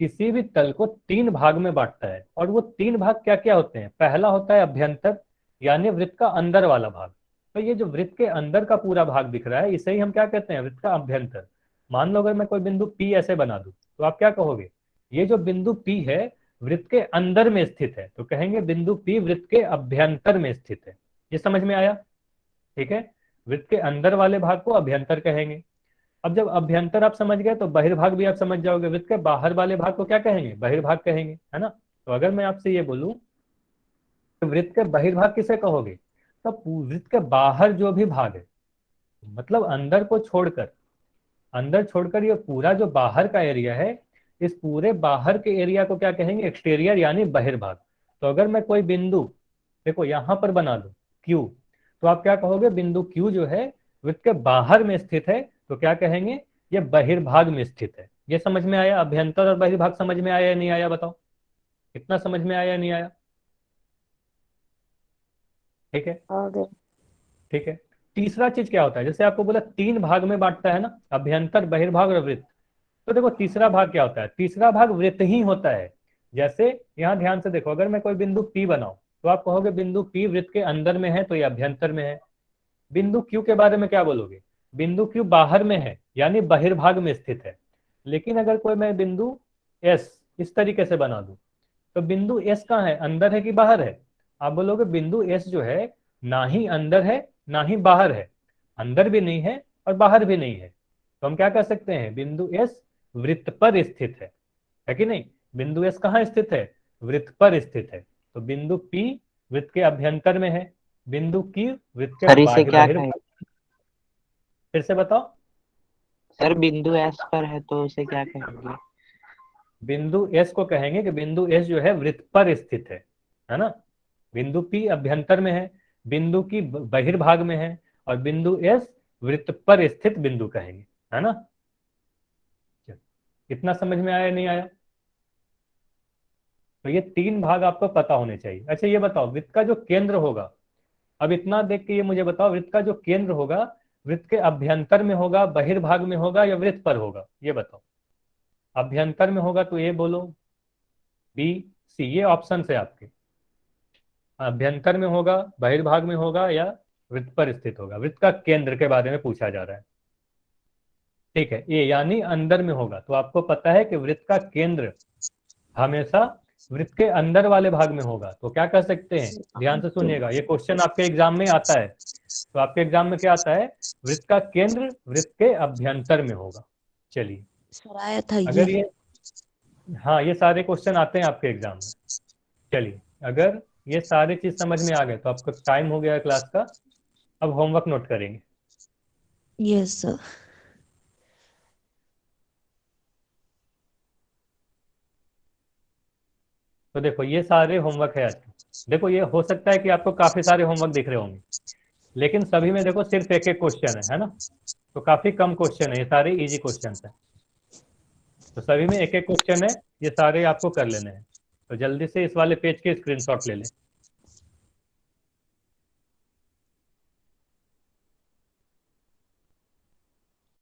किसी भी तल को 3 भाग में बांटता है और वो 3 भाग क्या क्या होते हैं, पहला होता है अभ्यंतर यानी वृत्त का अंदर वाला भाग। तो ये जो वृत्त के अंदर का पूरा भाग दिख रहा है इसे ही हम क्या कहते हैं, वृत्त का अभ्यंतर। मान लो अगर मैं कोई बिंदु P ऐसे बना दूं तो आप क्या कहोगे, ये जो बिंदु P है वृत्त के अंदर में स्थित है, तो कहेंगे बिंदु P वृत्त के अभ्यंतर में स्थित है। ये समझ में आया। ठीक है, वृत्त के अंदर वाले भाग को अभ्यंतर कहेंगे। अब जब अभ्यंतर आप समझ गए तो बहिर्भाग भी आप समझ जाओगे। वृत्त के बाहर वाले भाग को क्या कहेंगे? बहिर्भाग कहेंगे, है ना। तो अगर मैं आपसे ये बोलूं कि वृत्त के बहिर्भाग किसे कहोगे, तो वृत्त के बाहर जो भी भाग है, मतलब अंदर छोड़कर ये पूरा जो बाहर का एरिया है, इस पूरे बाहर के एरिया को क्या कहेंगे? एक्सटीरियर यानी बहिर्भाग। तो अगर मैं कोई बिंदु देखो यहां पर बना दूं Q, तो आप क्या कहोगे? बिंदु Q जो है वृत्त के बाहर में स्थित है, तो क्या कहेंगे? ये बहिर्भाग में स्थित है। ये समझ में आया? अभ्यंतर और बहिर्भाग समझ में आया या नहीं आया? बताओ कितना समझ में आया या नहीं आया? ठीक है, आ गए। ठीक है। तीसरा चीज क्या होता है? जैसे आपको बोला 3 भाग में बांटता है ना, अभ्यंतर, बहिर्भाग और वृत्त। तो देखो तीसरा भाग क्या होता है? तीसरा भाग वृत्त ही होता है। जैसे यहाँ ध्यान से देखो, अगर मैं कोई बिंदु P बनाऊं तो आप कहोगे बिंदु P वृत्त के अंदर में है, तो ये अभ्यंतर में है। बिंदु Q के बारे में क्या बोलोगे? बिंदु Q बाहर में है यानी बहिर्भाग में स्थित है। लेकिन अगर कोई मैं बिंदु S इस तरीके से बना दूं, तो बिंदु S कहाँ है? अंदर है कि बाहर है? आप बोलोगे बिंदु S जो है ना ही अंदर है ना ही बाहर है, अंदर भी नहीं है और बाहर भी नहीं है। तो हम क्या कर सकते हैं? बिंदु S वृत्त पर स्थित है कि नहीं? बिंदु S कहाँ स्थित है? वृत्त पर स्थित है। तो बिंदु P वृत्त के अभ्यंतर में है, बिंदु Q वृत्त के सर इसे क्या बहिर्भाग। कहेंगे? फिर से बताओ। सर बिंदु एस पर है तो उसे क्या कहेंगे? बिंदु S को कहेंगे कि बिंदु S जो है वृत्त पर स्थित है ना। बिंदु P अभ्यंतर में है, बिंदु की बहिर्भाग में है, और बिंदु S वृत्त पर स्थित बिंदु कहेंगे, है ना। कितना समझ में आया नहीं आया? तो ये 3 भाग आपको पता होने चाहिए। अच्छा ये बताओ, वृत्त का जो केंद्र होगा, अब इतना देख के ये मुझे बताओ, वृत्त का जो केंद्र होगा वृत्त के अभ्यंतर में होगा, बहिर्भाग में होगा या वृत्त पर होगा? ये बताओ। अभ्यंतर में होगा तो ए बोलो, बी, सी, ये ऑप्शन है आपके। अभ्यंतर में होगा, बहिर्भाग में होगा या वृत्त पर स्थित होगा? वृत्त का केंद्र के बारे में पूछा जा रहा है। ठीक है, ए यानी अंदर में होगा। तो आपको पता है कि वृत्त का केंद्र हमेशा वृत्त के अंदर वाले भाग में होगा। तो क्या कर सकते हैं? ध्यान से सुनिएगा, ये क्वेश्चन आपके एग्जाम में आता है। तो आपके एग्जाम में क्या आता है? वृत्त का केंद्र वृत्त के अभ्यंतर में होगा। चलिए, सर आया था अगर ये। ये, हाँ ये सारे क्वेश्चन आते हैं आपके एग्जाम में। चलिए, अगर ये सारी चीज समझ में आ गए तो आपको टाइम हो गया क्लास का, अब होमवर्क नोट करेंगे। Yes sir. तो देखो ये सारे होमवर्क है आज के। देखो ये हो सकता है कि आपको काफी सारे होमवर्क दिख रहे होंगे, लेकिन सभी में देखो सिर्फ एक एक क्वेश्चन है ना। तो काफी कम क्वेश्चन है, ये सारे इजी क्वेश्चन है। तो सभी में एक एक क्वेश्चन है, ये सारे आपको कर लेने हैं। तो जल्दी से इस वाले पेज के स्क्रीनशॉट ले लें।